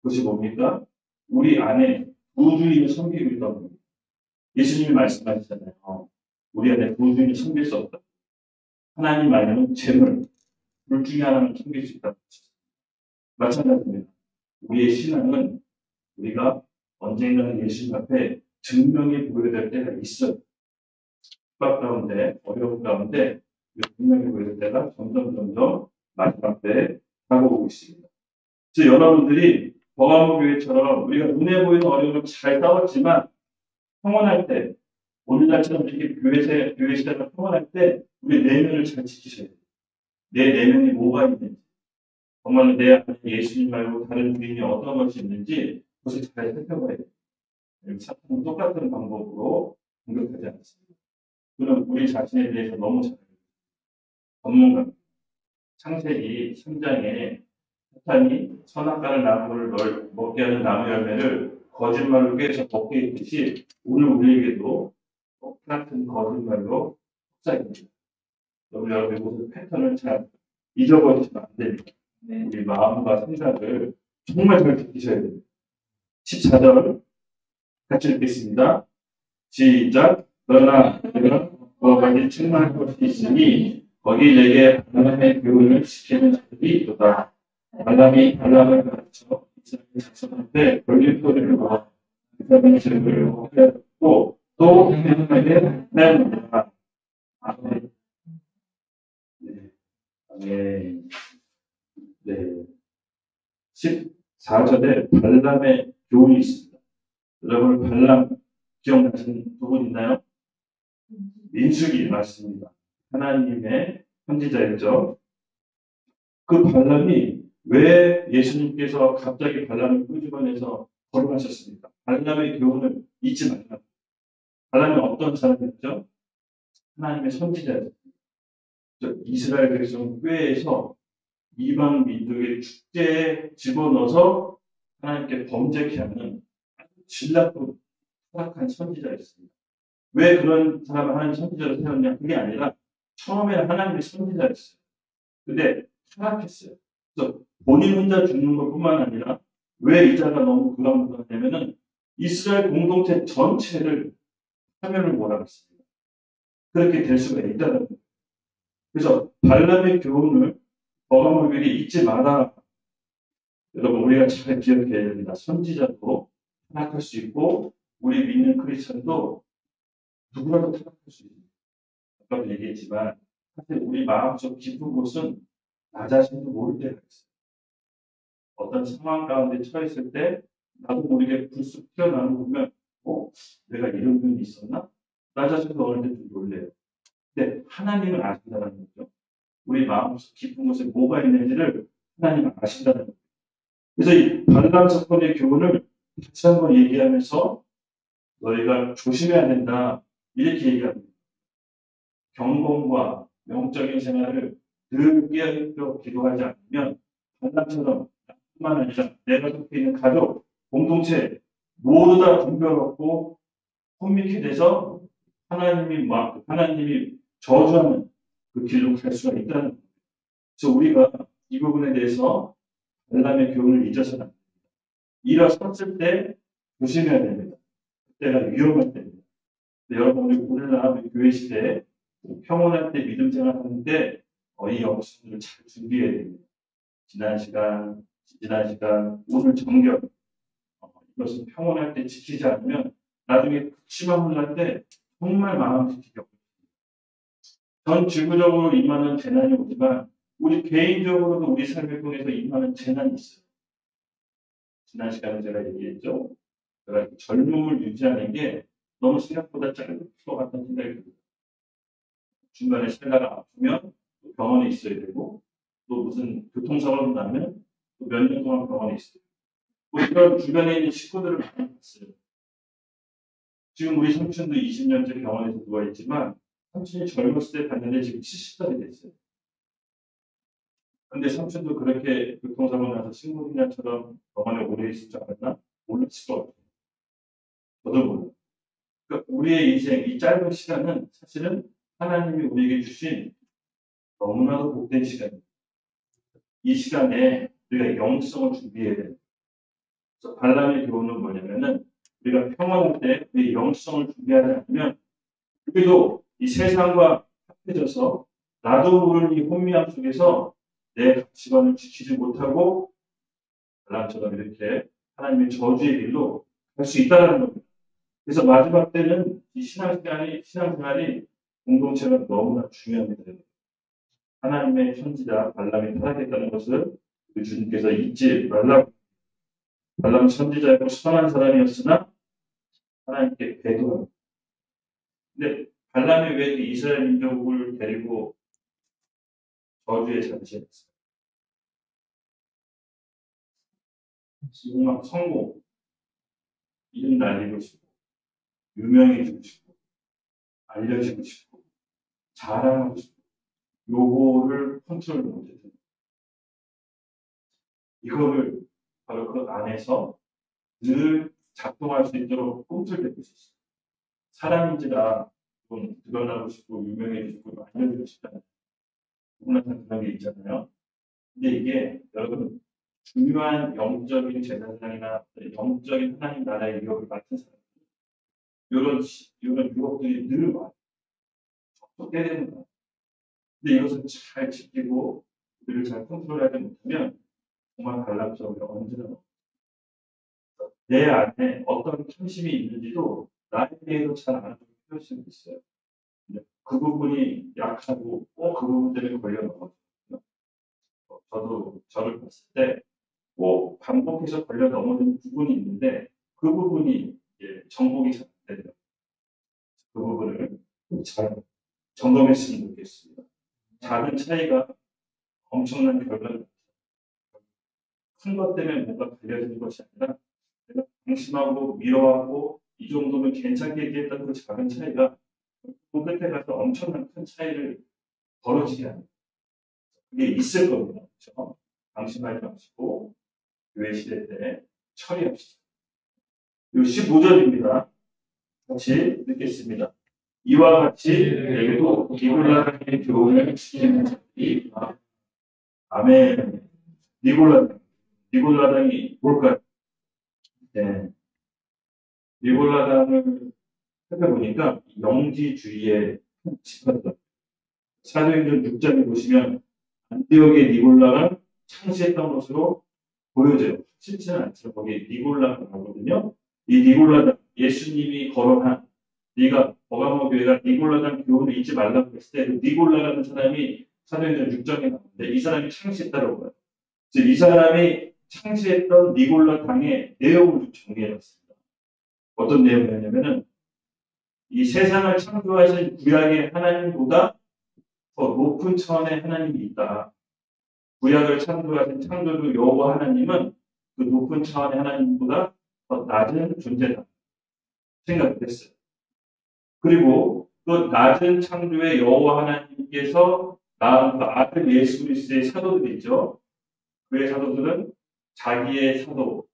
그것이 뭡니까? 우리 안에 부주의를 섬기고 있다는 겁니다. 예수님이 말씀하시잖아요. 우리 안에 부주의를 섬길 수 없다. 하나님 아니면 재물, 둘 중에 하나는 섬길 수 있다. 마찬가지입니다. 우리의 신앙은 우리가 언젠가는 예수님 앞에 증명이 보여야 될 때가 있어요. 핍박 가운데, 어려움 가운데 증명이 보여야 될 때가 점점 마지막 때에 다가오고 있습니다. 그래서 여러분들이 버가모교회처럼 우리가 눈에 보이는 어려움을 잘 싸웠지만 평온할 때, 오늘날처럼 이렇게 교회 시대가 평온할 때 우리 내면을 잘 지키셔야 돼요. 내 내면이 뭐가 있는지, 정말 내 안에 예수님 말고 다른 주인이 어떤 것이 있는지 그것을 잘 살펴봐야 돼요. 사탄은 똑같은 방법으로 공격하지 않습니다. 그는 우리 자신에 대해서 너무 잘 알고 전문가. 창세기 3장에 사탄이 선악과를 나무를 먹게 하는 나무 열매를 거짓말로 꾀해서 먹게 했듯이 오늘 우리에게도 똑같은 거짓말로 속삭입니다. 여러분 이것을 패턴을 잘 잊어버리시면 안 됩니다. 우리 마음과 생각을 정말 잘 지키셔야 됩니다. 14절 같이 읽겠습니다. 시작. 그러나 내가 그것까지 충만할 것이 있으니 거기 내게 하나님의 교훈을 지키는 자들이 있도다. 발람이 발람을 가르쳐 이스라엘 자손한테 걸림돌이를 놓아 이스라엘 죄를 하였고 또 하나님에게 하였느니라. 아멘. 네. 아멘. 네. 14절에 발람의 교훈이 있습니다. 여러분 발람 기억나시는 부분 있나요? 민수기 맞습니다. 하나님의 선지자였죠. 그 발람이 왜 예수님께서 갑자기 발람을 끄집어내서 거론하셨습니까? 발람의 교훈을 잊지 말라. 발람이 어떤 사람이었죠? 하나님의 선지자였습니다. 이스라엘 백성 꾀에서 이방 민족의 축제에 집어넣어서 하나님께 범죄케 하는 질 나쁜 타락한 선지자였습니다. 왜 그런 사람을 하나님 선지자로 세웠냐? 그게 아니라 처음에는 하나님의 선지자였어요. 근데 타락했어요. 그래서 본인 혼자 죽는 것뿐만 아니라 왜 이 자가 너무 불안불안하냐면은 이스라엘 공동체 전체를 파멸을 몰아갔습니다. 그렇게 될 수가 있다는 거예요. 그래서 발람의 교훈을 버가모교회에 잊지 마라. 여러분 우리가 잘 기억해야 됩니다. 선지자도 타락할 수 있고 우리 믿는 크리스천도 누구라도 타락할 수 있습니다. 아까도 얘기했지만 사실 우리 마음속 깊은 곳은 나 자신도 모를 때가 있어요. 어떤 상황 가운데 처했을 때 나도 모르게 불쑥 튀어나오는 거 보면 내가 이런 면이 있었나? 나 자신도 어느 때 좀 놀래요. 근데 하나님은 아신다는 거죠. 우리 마음속 깊은 곳에 뭐가 있는지를 하나님은 아신다는 거죠. 그래서 이 발람 사건의 교훈을 다시 한번 얘기하면서 너희가 조심해야 된다 이렇게 얘기합니다. 경건과 영적인 생활을 늘 깨어있도록 기도하지 않으면 발람처럼 뿐만 아니라 내가 속해 있는 가족, 공동체 모두 다 분별없고 혼미케 돼서 하나님이 저주하는 그 길로 갈 수가 있다는 거예요. 그래서 우리가 이 부분에 대해서 발람의 교훈을 잊어서는 안 됩니다. 일어섰을 때 조심해야 됩니다. 그때가 위험할 때입니다. 여러분, 우리 오늘날 우리 교회 시대에 평온할 때 믿음 생활하는 때 이 영성을 잘 준비해야 됩니다. 지난 시간, 오늘 정결, 이것은 평온할 때 지키지 않으면 나중에 극심한 혼란 때 정말 마음 지키기 어렵습니다. 전 지구적으로 임하는 재난이 오지만 우리 개인적으로도 우리 삶을 통해서 임하는 재난이 있어요. 지난 시간에 제가 얘기했죠. 제가 젊음을 유지하는 게 너무 생각보다 짧을 것 같다는 생각이 듭니다. 중간에 살다가 아프면 또 병원에 있어야 되고 또 무슨 교통사고가 나면 또 몇 년 동안 병원에 있어요. 뭐 이런 주변에 있는 식구들을 많이 봤어요. 지금 우리 삼촌도 20년째 병원에서 누워있지만 삼촌이 젊었을 때 봤는데 지금 70살이 됐어요. 근데 삼촌도 그렇게 교통사고 나서 식물인간처럼 병원에 오래 있을 줄 알았나? 몰랐을 것 같아요. 저도 몰라요. 그러니까 우리의 인생, 이 짧은 시간은 사실은 하나님이 우리에게 주신 너무나도 복된 시간입니다. 이 시간에 우리가 영성을 준비해야 돼요. 그래서 발람의 교훈은 뭐냐면은 우리가 평안할 때 우리 영성을 준비하지 않으면 우리도 이 세상과 합해져서 나도 모르는 이 혼미함 속에서 내 가치관을 지키지 못하고 발람처럼 이렇게 하나님의 저주의 길로 갈 수 있다는 겁니다. 그래서 마지막 때는 이 신앙생활이 공동체가 너무나 중요합니다. 하나님의 천지자 발람이 타락했다는 것을 우리 주님께서 잊지 말라고. 발람은 천지자였고 선한 사람이었으나 하나님께 배도합니다. 근데 발람이 왜 이스라엘 민족을 데리고 저주에 잠시했어요? 지금 막 성공, 이름 날리고 싶고, 유명해지고 싶고, 알려지고 싶고, 자랑하고 싶고, 요거를 컨트롤 못했던 이거를 바로 그 안에서 늘 작동할 수 있도록 꿈틀대고 있었어요. 사람인지라 좀 드러나고 싶고, 유명해지고 싶고, 알려지고 싶다는 누구나 다 그런 게 있잖아요. 근데 이게 여러분 중요한 영적인 제사장이나 영적인 하나님 나라의 유혹을 맡은 사람 이런 유혹들이 늘 와요. 접속되야 되는 거예요. 근데 이것을 잘 지키고 우리를 잘 컨트롤하지 못하면 정말 발람적으로 언제나 내 안에 어떤 탐심이 있는지도 나에 대해서 잘 아는 볼 수 있어요. 그 부분이 약하고 꼭 그 부분 때문에 걸려 넘어졌거든요. 저도 저를 봤을 때 꼭 반복해서 걸려 넘어지는 부분이 있는데 그 부분이 정복이 잘 안 되더라고요. 그 부분을 잘 점검했으면 좋겠습니다. 작은 차이가 엄청난 결과를 큰 것 때문에 뭔가 달려지는 것이 아니라 내가 방심하고 미워하고 이 정도면 괜찮게 얘기했던 그 작은 차이가 그 끝에 가서 엄청난 큰 차이를 벌어지게 합니다. 그게 있을 겁니다. 그렇죠? 방심하지 마시고 교회 시대 때 처리합시다. 이 15절입니다. 같이 읽겠습니다. 이와 같이 내게도 니골라당의 교훈을 지키는 자들이 아멘. 니골라당이 뭘까요? 네. 니골라당을 살펴보니까 영지주의의 집단이다. 사도행전 6장에 보시면 안디옥의 니골라가 창시했던 것으로 보여져요. 실제는 않지만 거기에 니골라가 나오거든요. 이 니골라당, 예수님이 거론한 네가 버가모 교회가 니골라당 교훈을 잊지 말라고 했을 때 니골라라는 사람이 사도행전 6장에 나오는데 이 사람이 창시했다고 봐요. 그래서 이 사람이 창시했던 니골라당의 내용을 좀 정리해봤습니다. 어떤 내용이었냐면은 이 세상을 창조하신 구약의 하나님보다 더 높은 차원의 하나님이 있다. 구약을 창조하신 창조주 여호와 하나님은 그 높은 차원의 하나님보다 더 낮은 존재다 생각을 했어요. 그리고 또 낮은 창조의 여호와 하나님께서 낳은 그 아들 예수 그리스도의 사도들 있죠. 그의 사도들은 자기의 사도,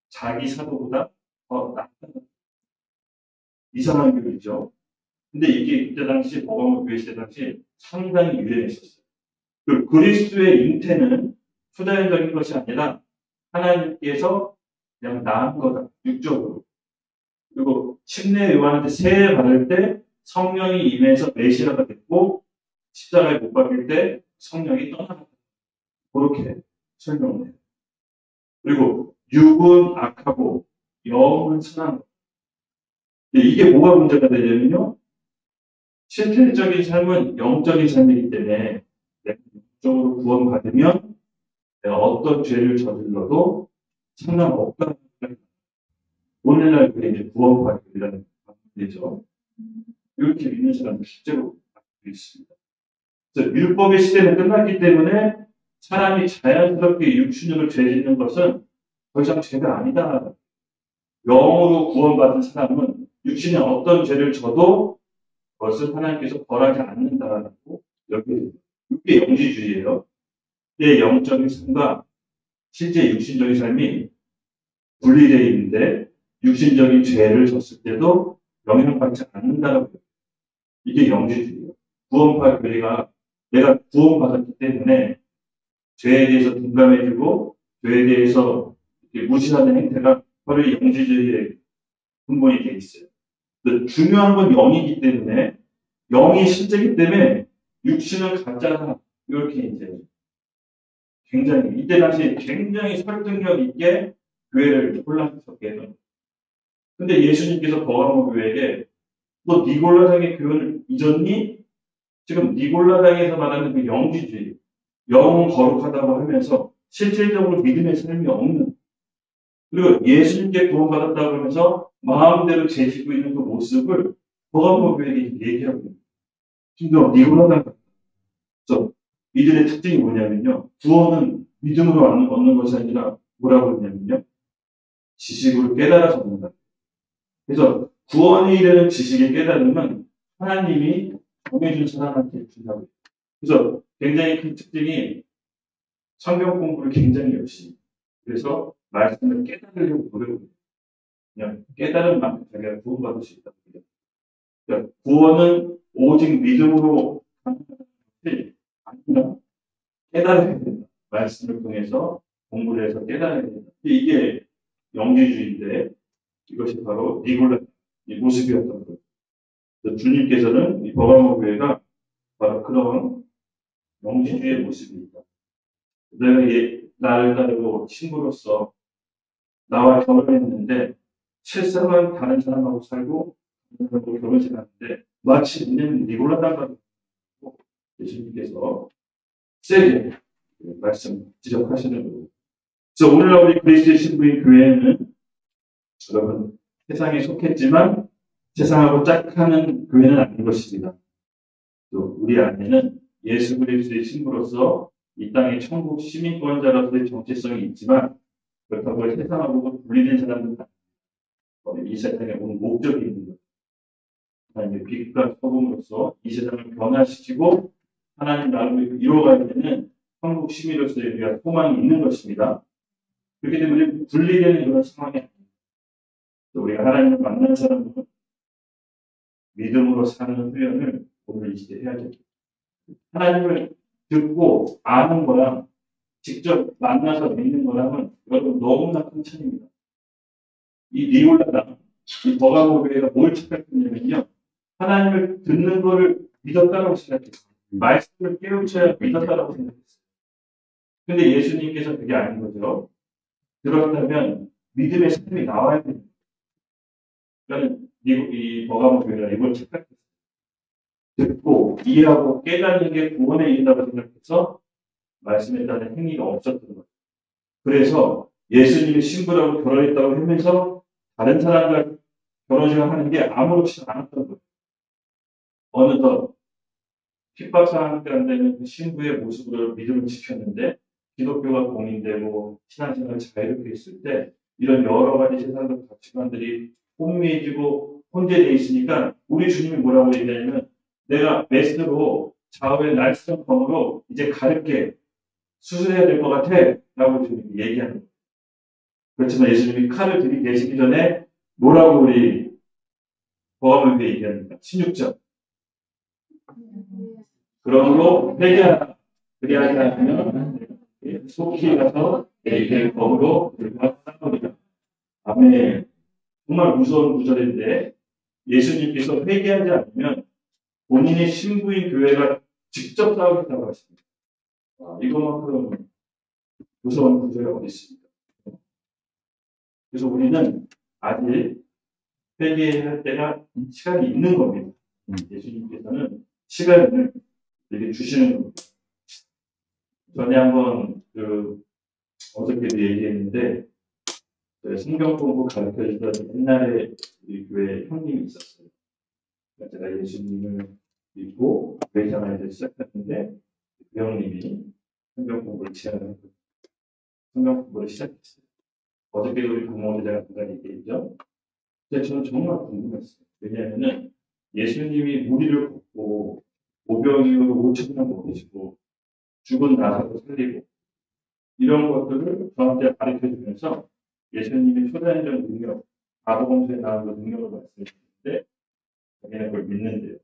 자기 사도보다 더 낫다. 이상한 교리죠. 근데 이게 그때 당시 복음을 교회 시대 당시 상당히 유행했었어요. 그 그리스도의 잉태는 후자연적인 것이 아니라 하나님께서 그냥 낳은 거다. 육적으로. 그리고 침례 요한한테 세례 받을 때 성령이 임해서 메시아가 됐고 십자가에 못 박힐 때 성령이 떠나갔다. 그렇게 설명을 해요. 그리고 육은 악하고 영은 선한 것. 이게 뭐가 문제가 되냐면요. 실질적인 삶은 영적인 삶이기 때문에 내가 영적으로 구원받으면 내가 어떤 죄를 저질러도 상관없다는 거예요. 오늘날 그게 이제 구원받으라는 말이죠. 이렇게 믿는 사람들 실제로 많이 있습니다. 그래서 율법의 시대는 끝났기 때문에 사람이 자연스럽게 육신으로 죄 짓는 것은 더 이상 죄가 아니다. 영으로 구원받은 사람은 육신에 어떤 죄를 져도 그것을 하나님께서 벌하지 않는다라고 여기입니다. 이게 영지주의예요. 내 영적인 삶과 실제 육신적인 삶이 분리되어 있는데 육신적인 죄를 졌을 때도 영향받지 않는다라고 해요. 이게 영지주의예요. 구원파 교회가 내가 구원받았기 때문에 죄에 대해서 둔감해지고 죄에 대해서 무시하는 행태가 바로 영지주의의 근본이 되어 있어요. 중요한 건 영이기 때문에 영이 실제이기 때문에 육신은 가짜다. 이렇게 이제 굉장히 이때 당시 굉장히 설득력 있게 교회를 혼란스럽게 해요. 근데 예수님께서 버가모 교회에게 너 니골라당의 교회를 잊었니? 지금 니골라당에서 말하는 그 영지주의, 영은 거룩하다고 하면서 실질적으로 믿음의 삶이 없는 그리고 예수님께 구원받았다고 하면서 마음대로 재지고 있는 그 모습을 버가모 교회에게 얘기하고 있는 지금 니골라당 그래서 이들의 특징이 뭐냐면요. 구원은 믿음으로 얻는 것이 아니라 뭐라고 했냐면요. 지식으로 깨달아서 얻는다. 그래서 구원에 이르는 지식의 깨달음은 하나님이 정해준 사람한테 준다고. 그래서 굉장히 큰 특징이 성경 공부를 굉장히 열심히. 그래서 말씀을 깨달으려고 노력을 해요. 그냥 깨달은 만큼 자기가 구원받을 수 있다고 해요. 그러니까 구원은 오직 믿음으로 가는 것이 아니라 깨달아야 된다. 말씀을 통해서 공부를 해서 깨달아야 된다. 이게 영지주의인데 이것이 바로 니골라 이 모습이었던 거예요. 주님께서는 이 버가모 교회가 바로 그런 영지주의의 모습입니다. 내가 나를 따르고 친구로서 나와 결혼했는데 실상은 다른 사람하고 살고 다른 사람하고 결혼했는데 마치 있는 니골라당과 예수님께서 세게 말씀 지적하시는 거예요. 그래서 오늘날 우리 그리스도의 신부인 교회는 여러분 세상에 속했지만 세상하고 짝하는 교회는 아닌 것입니다. 또 우리 안에는 예수 그리스도의 신부로서 이 땅의 천국 시민권자로서의 정체성이 있지만 그렇다고 세상하고 분리된 사람들은 이 세상에 온 목적이 있는 거예요. 하나님의 빛과 소금으로서 이 세상을 변화시키고 하나님 나라를 이루어가야 되는 천국 시민으로서의 우리가 소망이 있는 것입니다. 그렇기 때문에 분리되는 그런 상황이 아닙니다. 우리가 하나님을 만난 사람은 믿음으로 사는 훈련을 오늘 이 시대에 해야 됩니다. 하나님을 듣고 아는 거랑 직접 만나서 믿는 거랑은 여러분 너무나 큰 차이입니다. 이 니골라당, 이 버가모 교회가 뭘 착각했냐면요. 하나님을 듣는 거를 믿었다라고 생각했어요. 말씀을 깨우쳐야 믿었다라고 생각했어요. 근데 예수님께서 그게 아닌 거죠. 그렇다면 믿음의 삶이 나와야 됩니다. 그러니까 이 버가모 교회가 이걸 착각했어요. 듣고 이해하고 깨닫는 게 구원에 이른다고 생각해서 말씀에 따른 행위가 없었던 거예요. 그래서 예수님이 신부라고 결혼했다고 하면서 다른 사람과 결혼식을 하는 게 아무렇지 않았던 거예요. 어느덧 핍박사항 가운데는 그 신부의 모습으로 믿음을 지켰는데 기독교가 공인되고 신앙생활 자유롭게 있을 때 이런 여러 가지 세상적 가치관들이 혼미해지고 혼재되어 있으니까 우리 주님이 뭐라고 얘기하냐면 내가 메스로 좌우의 날쌘 검으로 이제 가볍게 수술해야 될 것 같아 라고 주님이 얘기하는 거예요. 그렇지만 예수님이 칼을 들이대시기 전에 뭐라고 우리 보험을 얘기합니다. 16절. 그러므로 회개하라. 그리하지 않으면 속히 가서 내게 검으로 들고 싸우리라. 아멘. 정말 무서운 구절인데 예수님께서 회개하지 않으면 본인의 신부인 교회가 직접 싸우겠다고 하십니다. 이거만큼 무서운 구절이 어디 있습니까? 그래서 우리는 아직 회개할 때가 시간이 있는 겁니다. 예수님께서는 시간을 이렇게 주시는 겁니다. 전에 한번 어저께도 얘기했는데 성경 공부 가르쳐 주던 옛날에 우리 교회 형님이 있었어요. 제가 예수님을 믿고 교회 생활을 시작했는데 그 형님이 성경 공부를 시작했어요. 성경 공부를 시작했어요. 어저께 우리 부모님들 제가 잠깐 얘기했죠. 근데 저는 정말 궁금했어요. 왜냐하면은 예수님이 무리를 걷고 오병이어로 5천명 먹이시고 죽은 나사로 살리고 이런 것들을 저한테 가르쳐주면서 예수님이 초자연적 능력, 바보검수에 나오는 능력을 말씀해주는데 자기는 그걸 믿는데요.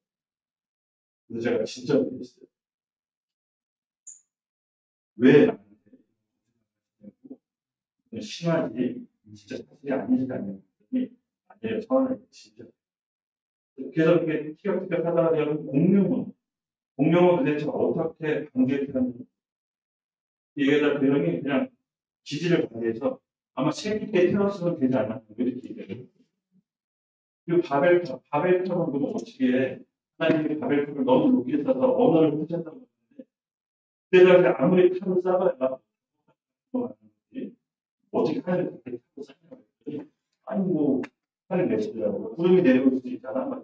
그래서 제가 진짜 믿었어요. 왜 나한테 심하지 진짜 사실이 아니지 않냐고 했더니 아니에요. 처음에 진짜 계속 이렇게 티격태격 하다가 내가 공룡은 도대체 어떻게 관계했다는 얘기하다 그 형이 그냥 기지를 관계해서 아마 새끼 때 태어났으면 되지 않았나 이렇게 얘기해요. 그리고 바벨탑은 그럼 어떻게 하나님이 바벨탑을 너무 높게 쌓아서 언어를 훔쳤다고 하는데 그때가 아무리 탑을 쌓아야 어떻게 하나님이 그렇게 탑을 쌓냐고 했더니 아니 뭐 하늘 내시더라고요. 구름이 내려올 수도 있잖아.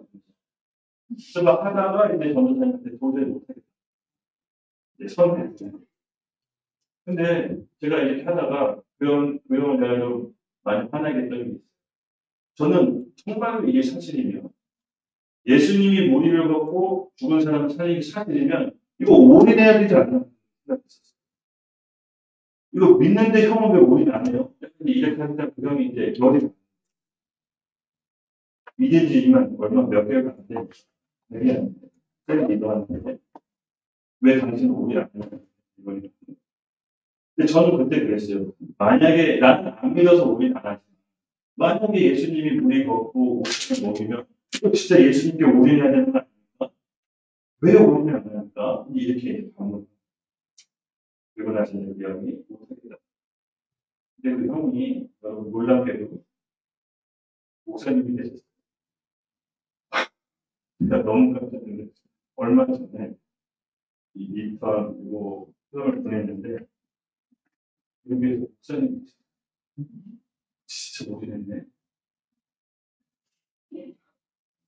그래서 막 하다가 이제 전도사님한테 도저히 못하겠다. 이제 선회했죠. 근데 제가 이렇게 하다가 그 형을 내가 좀 많이 화나게 했던 게 있어요. 저는 정말로 이게 사실이면 예수님이 무리를 걷고 죽은 사람을 살리기 사실이면 이거 올인해야 되지 않나 생각했었어요. 이거 믿는데 형은 왜 올인 안 해요? 이렇게 하니까 그 형이 이제 결이 믿은 지 얼마 몇 개월 안 돼. 되게 쌤이 믿어왔는데 왜 당신은 올인 안 해요? 근데 저는 그때 그랬어요. 만약에 나는 안 믿어서 올인 안 하지. 만약에 예수님이 물이 걷고 오신을 먹이면 이거 진짜 예수님께 올인해야 되는 거 아닙니까? 왜 올인을 안 합니까? 이렇게 반문. 그리고 나서 이 형이 못하겠다. 근데 그 형이 여러분 놀랍게도 목사님이 되셨어요. 진짜 너무 깜짝 놀랐어요. 얼마 전에 이 리턴 이거 수업을 보냈는데 여기에서 목사님이 진짜 모르겠네.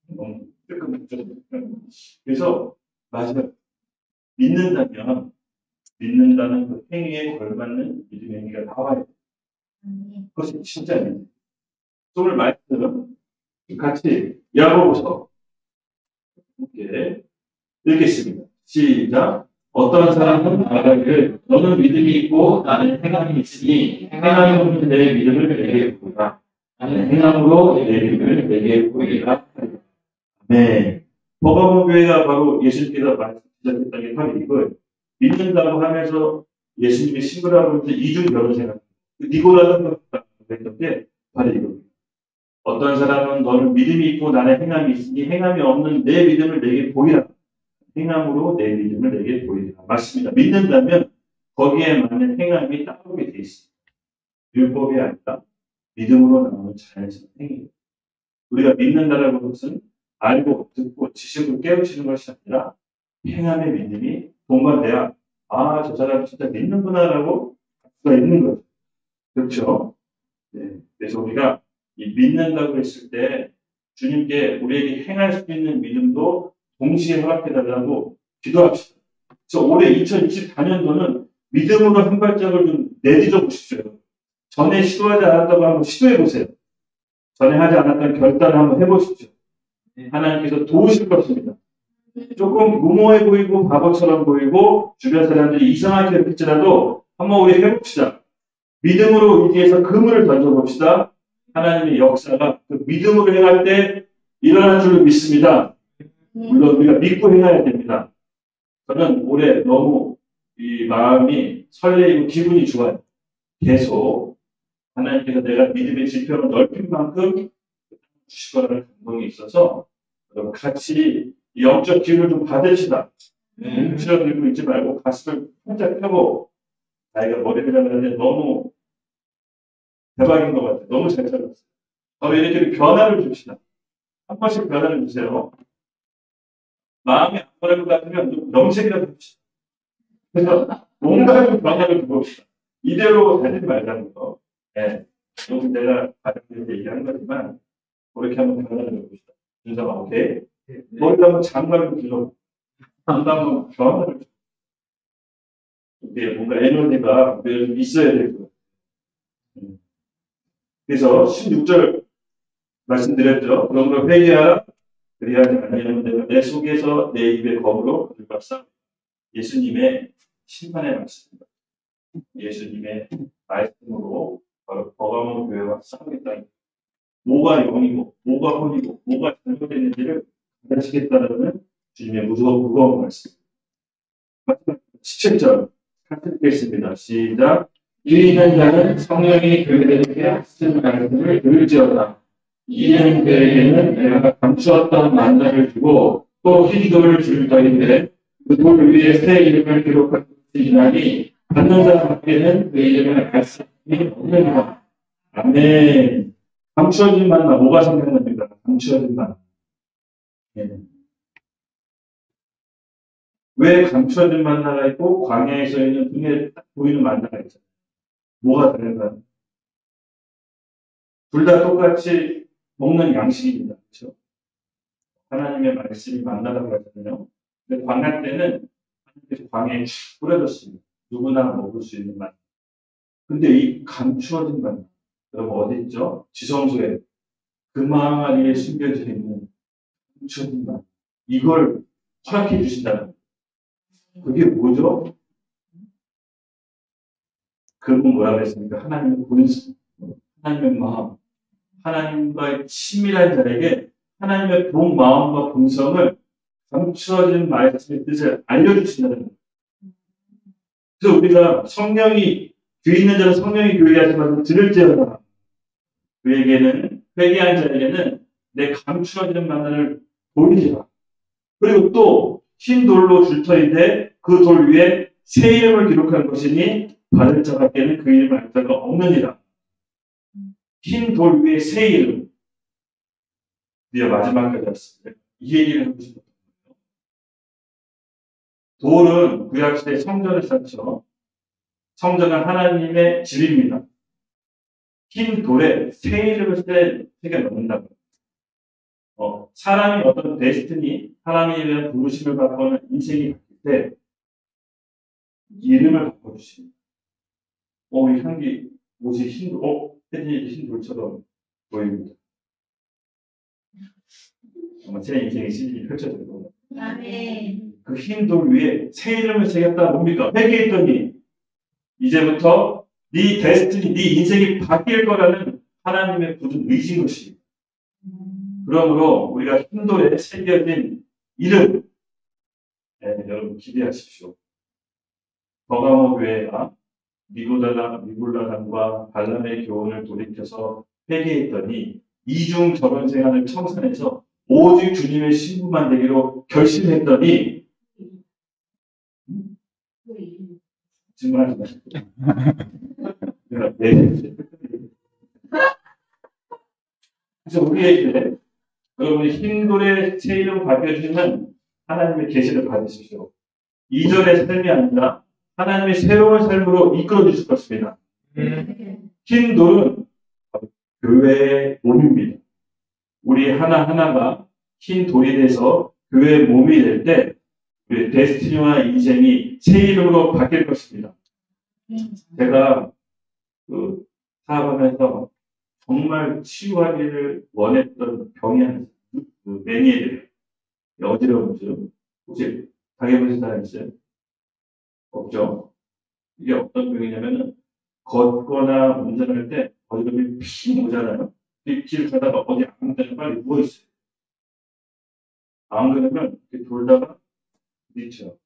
너무 뜨끔뜨끔. 그래서 마지막 믿는다는 그 행위에 걸맞는 믿음의 행위가 나와야 돼. 그것이 진짜 믿음. 오늘 말씀 같이 야고보서 이렇게 읽겠습니다. 시작. 어떤 사람은 말하기를 너는 믿음이 있고 나는 행함이 있으니 행함이 없는 내 믿음을 내게 보이라. 나는 행함으로 내 믿음을 내게 보이라. 네. 버가모 교회가 바로 예수님께서 말씀하셨던 게 바로 이거예요. 믿는다고 하면서 예수님의 신부라고 하면서 이중 변호사가 니고라고 했던 게 바로 이겁니다. 어떤 사람은 너는 믿음이 있고 나는 행함이 있으니 행함이 없는 내 믿음을 내게 보이라. 행함으로 내 믿음을 내게 보이라. 맞습니다. 믿는다면 거기에 맞는 행함이 따르게 돼 있습니다. 율법이 아니라 믿음으로 나오는 자연스러운 행위예요. 우리가 믿는다라고 하는 것은 알고 듣고 지식을 깨우치는 것이 아니라 행함의 믿음이 동반돼야 저 사람 진짜 믿는구나라고 할 수가 있는 거죠. 그렇죠? 네. 그래서 우리가 이 믿는다고 했을 때 주님께 우리에게 행할 수 있는 믿음도 동시에 허락해달라고 기도합시다. 그래서 올해 2024년도는 믿음으로 한 발짝을 좀 내딛어 보십시오. 전에 시도하지 않았다고 한번 시도해 보세요. 전에 하지 않았던 결단을 한번 해보십시오. 하나님께서 도우실 것입니다. 조금 무모해 보이고 바보처럼 보이고 주변 사람들이 이상하게 여길지라도 한번 우리 해봅시다. 믿음으로 의지해서 그물을 던져봅시다. 하나님의 역사가 그 믿음으로 행할 때 일어날 줄로 믿습니다. 물론 우리가 믿고 행해야 됩니다. 저는 올해 너무 이 마음이 설레이고 기분이 좋아요. 계속 하나님께서 내가 믿음의 지평을 넓힌 만큼 주실 거라는 감동이 있어서 여러분 같이 영적 기운을 좀 받으시다. 움츠러 들고 있지 말고 가슴을 살짝 펴고 나이가 머리를 잘랐는데 너무 대박인 것 같아요. 너무 잘 잘랐어요. 이렇게 변화를 줍시다. 한 번씩 변화를 주세요. 마음이 안 변할 것 같으면 좀 명색이라도 줍시다. 그래서 뭔가 좀 변화를 주봅시다. 이대로 살지 말자는 거. 네. 요즘 내가 가족들한테 얘기하는 거지만 그렇게 한번 변화를 줘봅시다. 준서가 오케이? 머리도 한번 장관을 길러. 한번 변화를 줘. 이게 뭔가 에너지가 좀 있어야 될 것 같아요. 그래서 16절 말씀드렸죠. 그러므로 회개하라. 그리하지 아니하면 내가 내 속에서 내 입의 검으로 그들과 싸워. 예수님의 심판의 말씀입니다. 예수님의 말씀으로 바로 버가모 교회와 싸우겠다는 뭐가 영이고 뭐가 혼이고 뭐가 잘못됐는지를 가르치겠다는 주님의 무거운 말씀. 17절 같이 읽겠습니다. 시작. 이 있는 자는 성령이 그들에게 하신 말씀을 들을지어다. 이는 그에게는 내가 감추었던 만나를 주고 또 흰 돌을 줄 터인데 그 돌 위에 새 이름을 기록한 것이나니 받는 자밖에는 그 이름을 알 사람이 없느니라. 아멘. 감추어진 만나 뭐가 생각납니까? 감추어진 만나. 왜 감추어진 만나가 있고 광야에서 있는 눈에 딱 보이는 만나가 있잖아요. 뭐가 다른가요? 둘 다 똑같이 먹는 양식입니다. 그렇죠? 하나님의 말씀이 만나라고 하잖아요. 근데 광야 때는 하나님께서 광야에 뿌려졌습니다. 누구나 먹을 수 있는 만나. 근데 이 감추어진 만나, 여러분 어디 있죠? 지성소에 금망 아래에 숨겨져 있는 감추어진 만나. 이걸 허락해 주신다는 그게 뭐죠? 그분 뭐라고 했습니까? 하나님의 본성, 하나님의 마음, 하나님과의 친밀한 자에게 하나님의 본 마음과 본성을 감추어진 말씀의 뜻을 알려주신다는 거예요. 그래서 우리가 성령이 귀 있는 자는 성령이 교회에 하시면 들을지어다. 그에게는 회개한 자에게는 내 감추어진 만나를 보이리라. 그리고 또 흰 돌로 줄 터인데 그 돌 위에 새 이름을 기록한 것이니 받을 자밖에는 그 이름을 알 자가 없느니라. 흰 돌 위에 새 이름. 드디어 마지막까지 왔습니다. 이 얘기를 하고 싶었던 거예요. 돌은 구약시대 성전을 쌓죠. 성전은 하나님의 집입니다. 흰 돌에 새 이름을 새겨 넣는다고. 사람이 어떤 데스티니, 하나님에 대한 부르심을 받거나 인생이 바뀔 때 이름을 바꿔주십니다. 이 향기, 옷이 흰 돌, 혜진이 흰 돌처럼 보입니다. 정말 제 인생의 시즌이 펼쳐질 겁니다. 그 흰 돌 위에 새 이름을 새겼다 뭡니까? 회개했더니 이제부터 네 데스티니, 네 인생이 바뀔 거라는 하나님의 굳은 의지인 것입니다. 그러므로 우리가 흰 돌에 새겨진 이름, 여러분 기대하십시오. 버가모 교회가 미골라단과 발람의 교훈을 돌이켜서 회개했더니 이중 결혼 생활을 청산해서 오직 주님의 신부만 되기로 결심했더니 질문하지 마시고 그래서 우리에게 여러분이 흰 돌에 새 이름 바뀌어주시는 하나님의 계시를 받으십시오. 이전의 삶이 아니라 하나님의 새로운 삶으로 이끌어 주실 것입니다. 흰 돌은 교회의 몸입니다. 우리 하나하나가 흰 돌이 돼서 교회의 몸이 될 때 우리의 데스티니와 인생이 새 이름으로 바뀔 것입니다. 제가 사업하면서 정말 치유하기를 원했던 병이 하나 있어요. 그 매니엘, 어지러운 줄. 혹시 당해보신 사람 있어요? 없죠? 이게 어떤 병이냐면은, 걷거나 운전할 때 어지럼이 피 오잖아요. 길 가다가 어디 아무 데나 빨리 누워있어요. 안 그러면 이렇게 돌다가 부딪혀.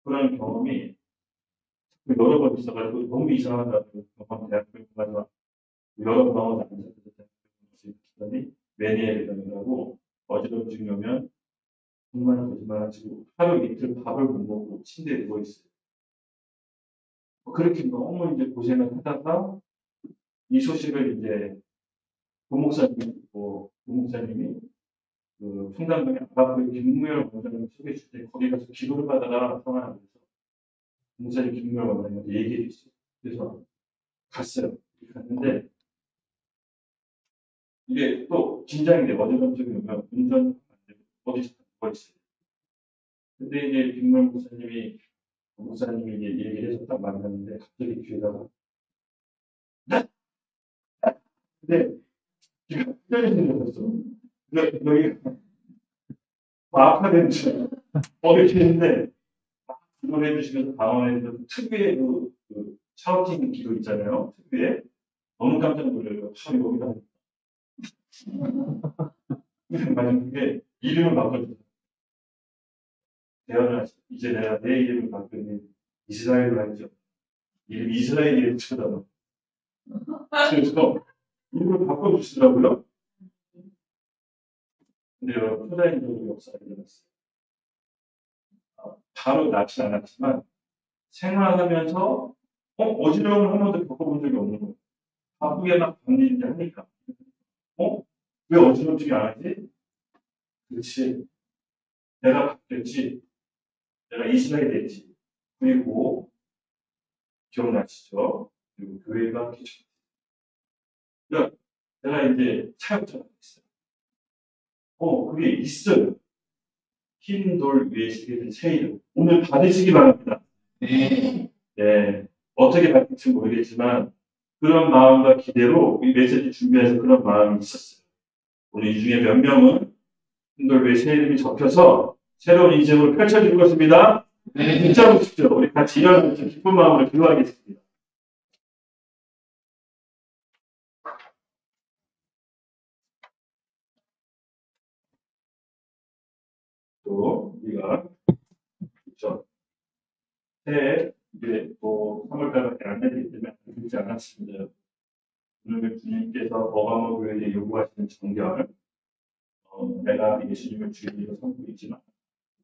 그런 경험이 여러 번 있어가지고 너무 이상하다고 대학교 가서 여러 병원 앉았더니 매니엘이라고 어지럼증이 오면 정말 거짓말하시고 하루 이틀 밥을 못 먹고 침대에 누워있어요. 그렇게 너무 이제 고생을 하다가 이 소식을 이제 부목사님이 그 충남동의 아파트 김무열 원장님 소개해 줄 때 거기 가서 기도를 받아라 성화하면서 부목사님 김무열 원장님한테 얘기해 줬어요. 그래서 갔어요. 갔는데 이게 또 긴장이 돼. 어지럼증이 오면 운전 안 되고 어디서 누워 있어요. 근데 이제 김무열 목사님이 이제 얘기를 해서 딱 만났는데 갑자기 귀에다가 근데 귀가 특별히 생겼어. 여기 마파된 줄 이렇게 했는데 기도를 해주시면서 방언해주면서 특유의 그 샤우팅 기도 있잖아요. 특유의 너무 깜짝 놀라요. 참 여기다 마지막에 이름을 바꿔줬어요. 대화를 하시죠. 이제 내가 내 이름을 바꾸니 이스라엘로 하죠. 이름 이스라엘이라고 쳐다봐. 그래서 이름을 바꿔주시더라고요. 근데 여러분 초다인적으로 역사가 일어났어요. 바로 낫진 않았지만 생활하면서 어지러움을 한 번도 겪어본 적이 없는 거예요. 바쁘게 막 던지는지 하니까 왜 어지러움증이 안 하지? 그렇지. 내가 바뀌었지. 내가 이스라엘이 됐지. 그리고 기억나시죠? 그리고 교회가 개척됐어요. 그러니까 내가 이제 차역자가 됐어요. 그게 있어요. 흰 돌 위에 새겨진 새 이름. 오늘 받으시기 바랍니다. 네. 어떻게 받을지 모르겠지만 그런 마음과 기대로 이 메시지 준비해서 그런 마음이 있었어요. 오늘 이 중에 몇 명은 흰 돌 위에 새 이름이 적혀서 새로운 인생으로 펼쳐질 것입니다. 붙잡으십시오. 우리 같이 일어나서 기쁜 마음으로 기도하겠습니다. 또 우리가 그렇죠. 새해 이제 또 3월달밖에 안 되기 때문에 되지 않았습니다. 오늘 주님께서 어가모교회에 요구하시는 정결, 내가 예수님을 주님으로 삼고 있지만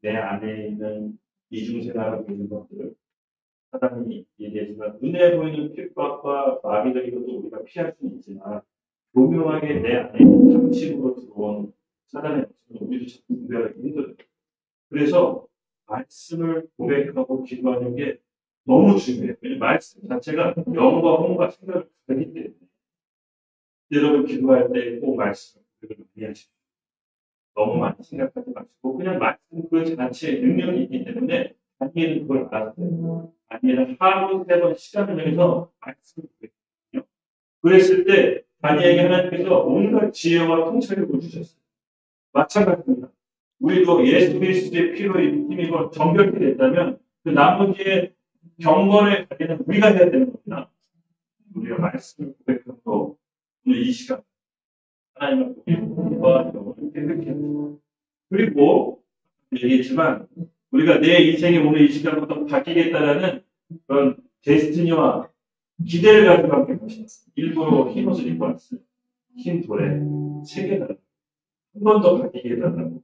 내 안에 있는 이중생활하고 있는 것들을 사단이 얘기하지만 눈에 보이는 핍박과 마귀적인 것도 우리가 피할 수는 있지만 교묘하게 내 안에 탐심으로 들어온 사단의 것은 우리도 자꾸 분별하기 힘들어요. 그래서 말씀을 고백하고 기도하는 게 너무 중요해요. 왜냐하면 말씀 자체가 영과 혼과 생각을 가르기 때문에 여러분 기도할 때 꼭 말씀을 많이 하십시오. 너무 많이 생각하지 마시고 그냥 말씀 그 자체에 능력이 있기 때문에 다니엘은 그걸 알았어요. 다니엘은 하루 3번 시간을 내서 말씀을 고백했거든요. 그랬을 때 다니엘에게 하나님께서 온갖 지혜와 통찰력을 주셨어요. 마찬가지입니다. 우리도 예수 그리스도의 피로 힘입어 정결케 됐다면 그 나머지의 경건의 관리는 우리가 해야 되는 겁니다. 우리가 말씀을 고백하고 오늘 이 시간 하나님 앞에 공부와 영혼을 깨끗게 합니다. 그리고 얘기했지만 우리가 내 인생이 오늘 이 시간부터 바뀌겠다라는 그런 데스티니와 기대를 가지고 함께 가십니다. 일부러 흰 옷을 입고 왔어요. 흰 돌에 새겨달라고 한 번 더 바뀌게 해달라고.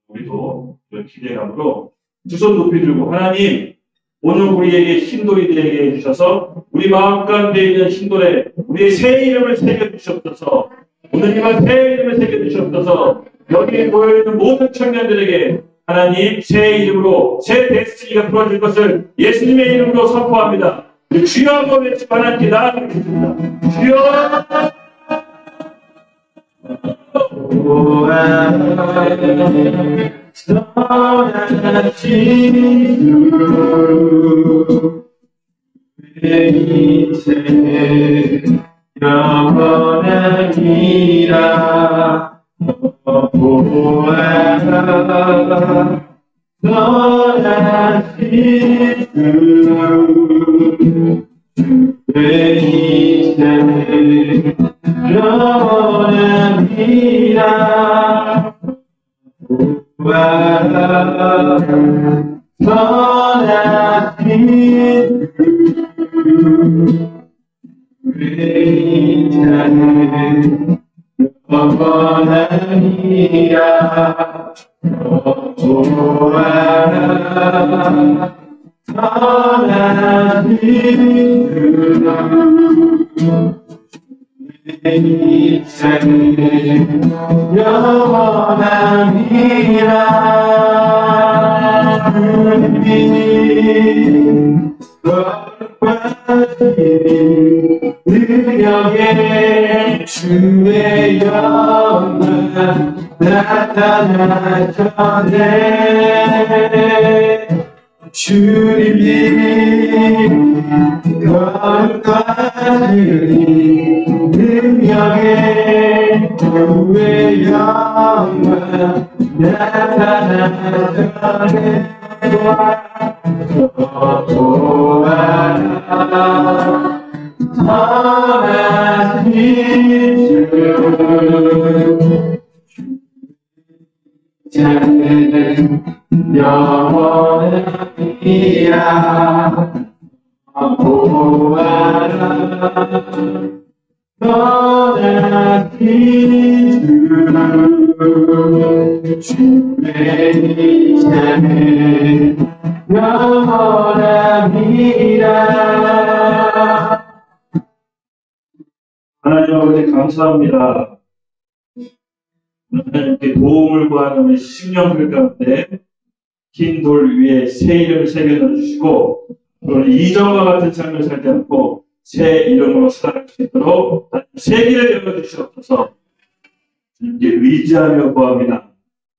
우리도 이런 기대감으로 두 손 높이 들고 하나님 오늘 우리에게 흰돌이 되게 해주셔서 우리 마음 가운데 있는 흰돌에 우리의 새 이름을 새겨주셨어서 오늘 이만 새 이름을 새겨주셨어서 여기에 모여있는 모든 청년들에게 하나님 새 이름으로 새 데스티니가 풀어질 것을 예수님의 이름으로 선포합니다. 주여 한번 외치고 하나님께 나아가겠습니다. 주여 떠나신 주 내 인생 영원하리라 보아라 선하신 주 주의 이름 영원합니다. 보아라 선하신 주 주의 이름 영원합니다. 보아라 선하신 주 영원합니다. 능력에 주의 영광 나타나셨네. 주님 거룩하시니 능력에 주의 영광 나타나셨네. 보아라 선하신 주 자는 영원합니다. 보아라 선하신 주 주의 자는 영원합니다. 하나님 아버지 감사합니다. 하나님께 도움을 구하는 우리 심령들 가운데 흰 돌 위에 새 이름을 새겨 넣어주시고 오늘 이전과 같은 삶을 살지 않고 새 이름으로 살아갈 수 있도록 새 길을 열어주시옵소서. 주님께 의지하며 구합니다.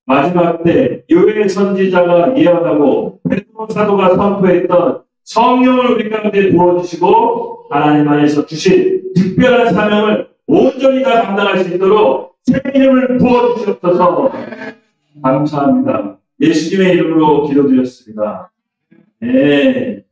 마지막 때 요엘 선지자가 예언하고 베드로 사도가 선포했던 성령을 우리 가운데 부어주시고 하나님 안에서 주신 특별한 사명을 온전히 다 감당할 수 있도록 새 이름을 부어주시옵소서. 감사합니다. 예수님의 이름으로 기도드렸습니다. 네.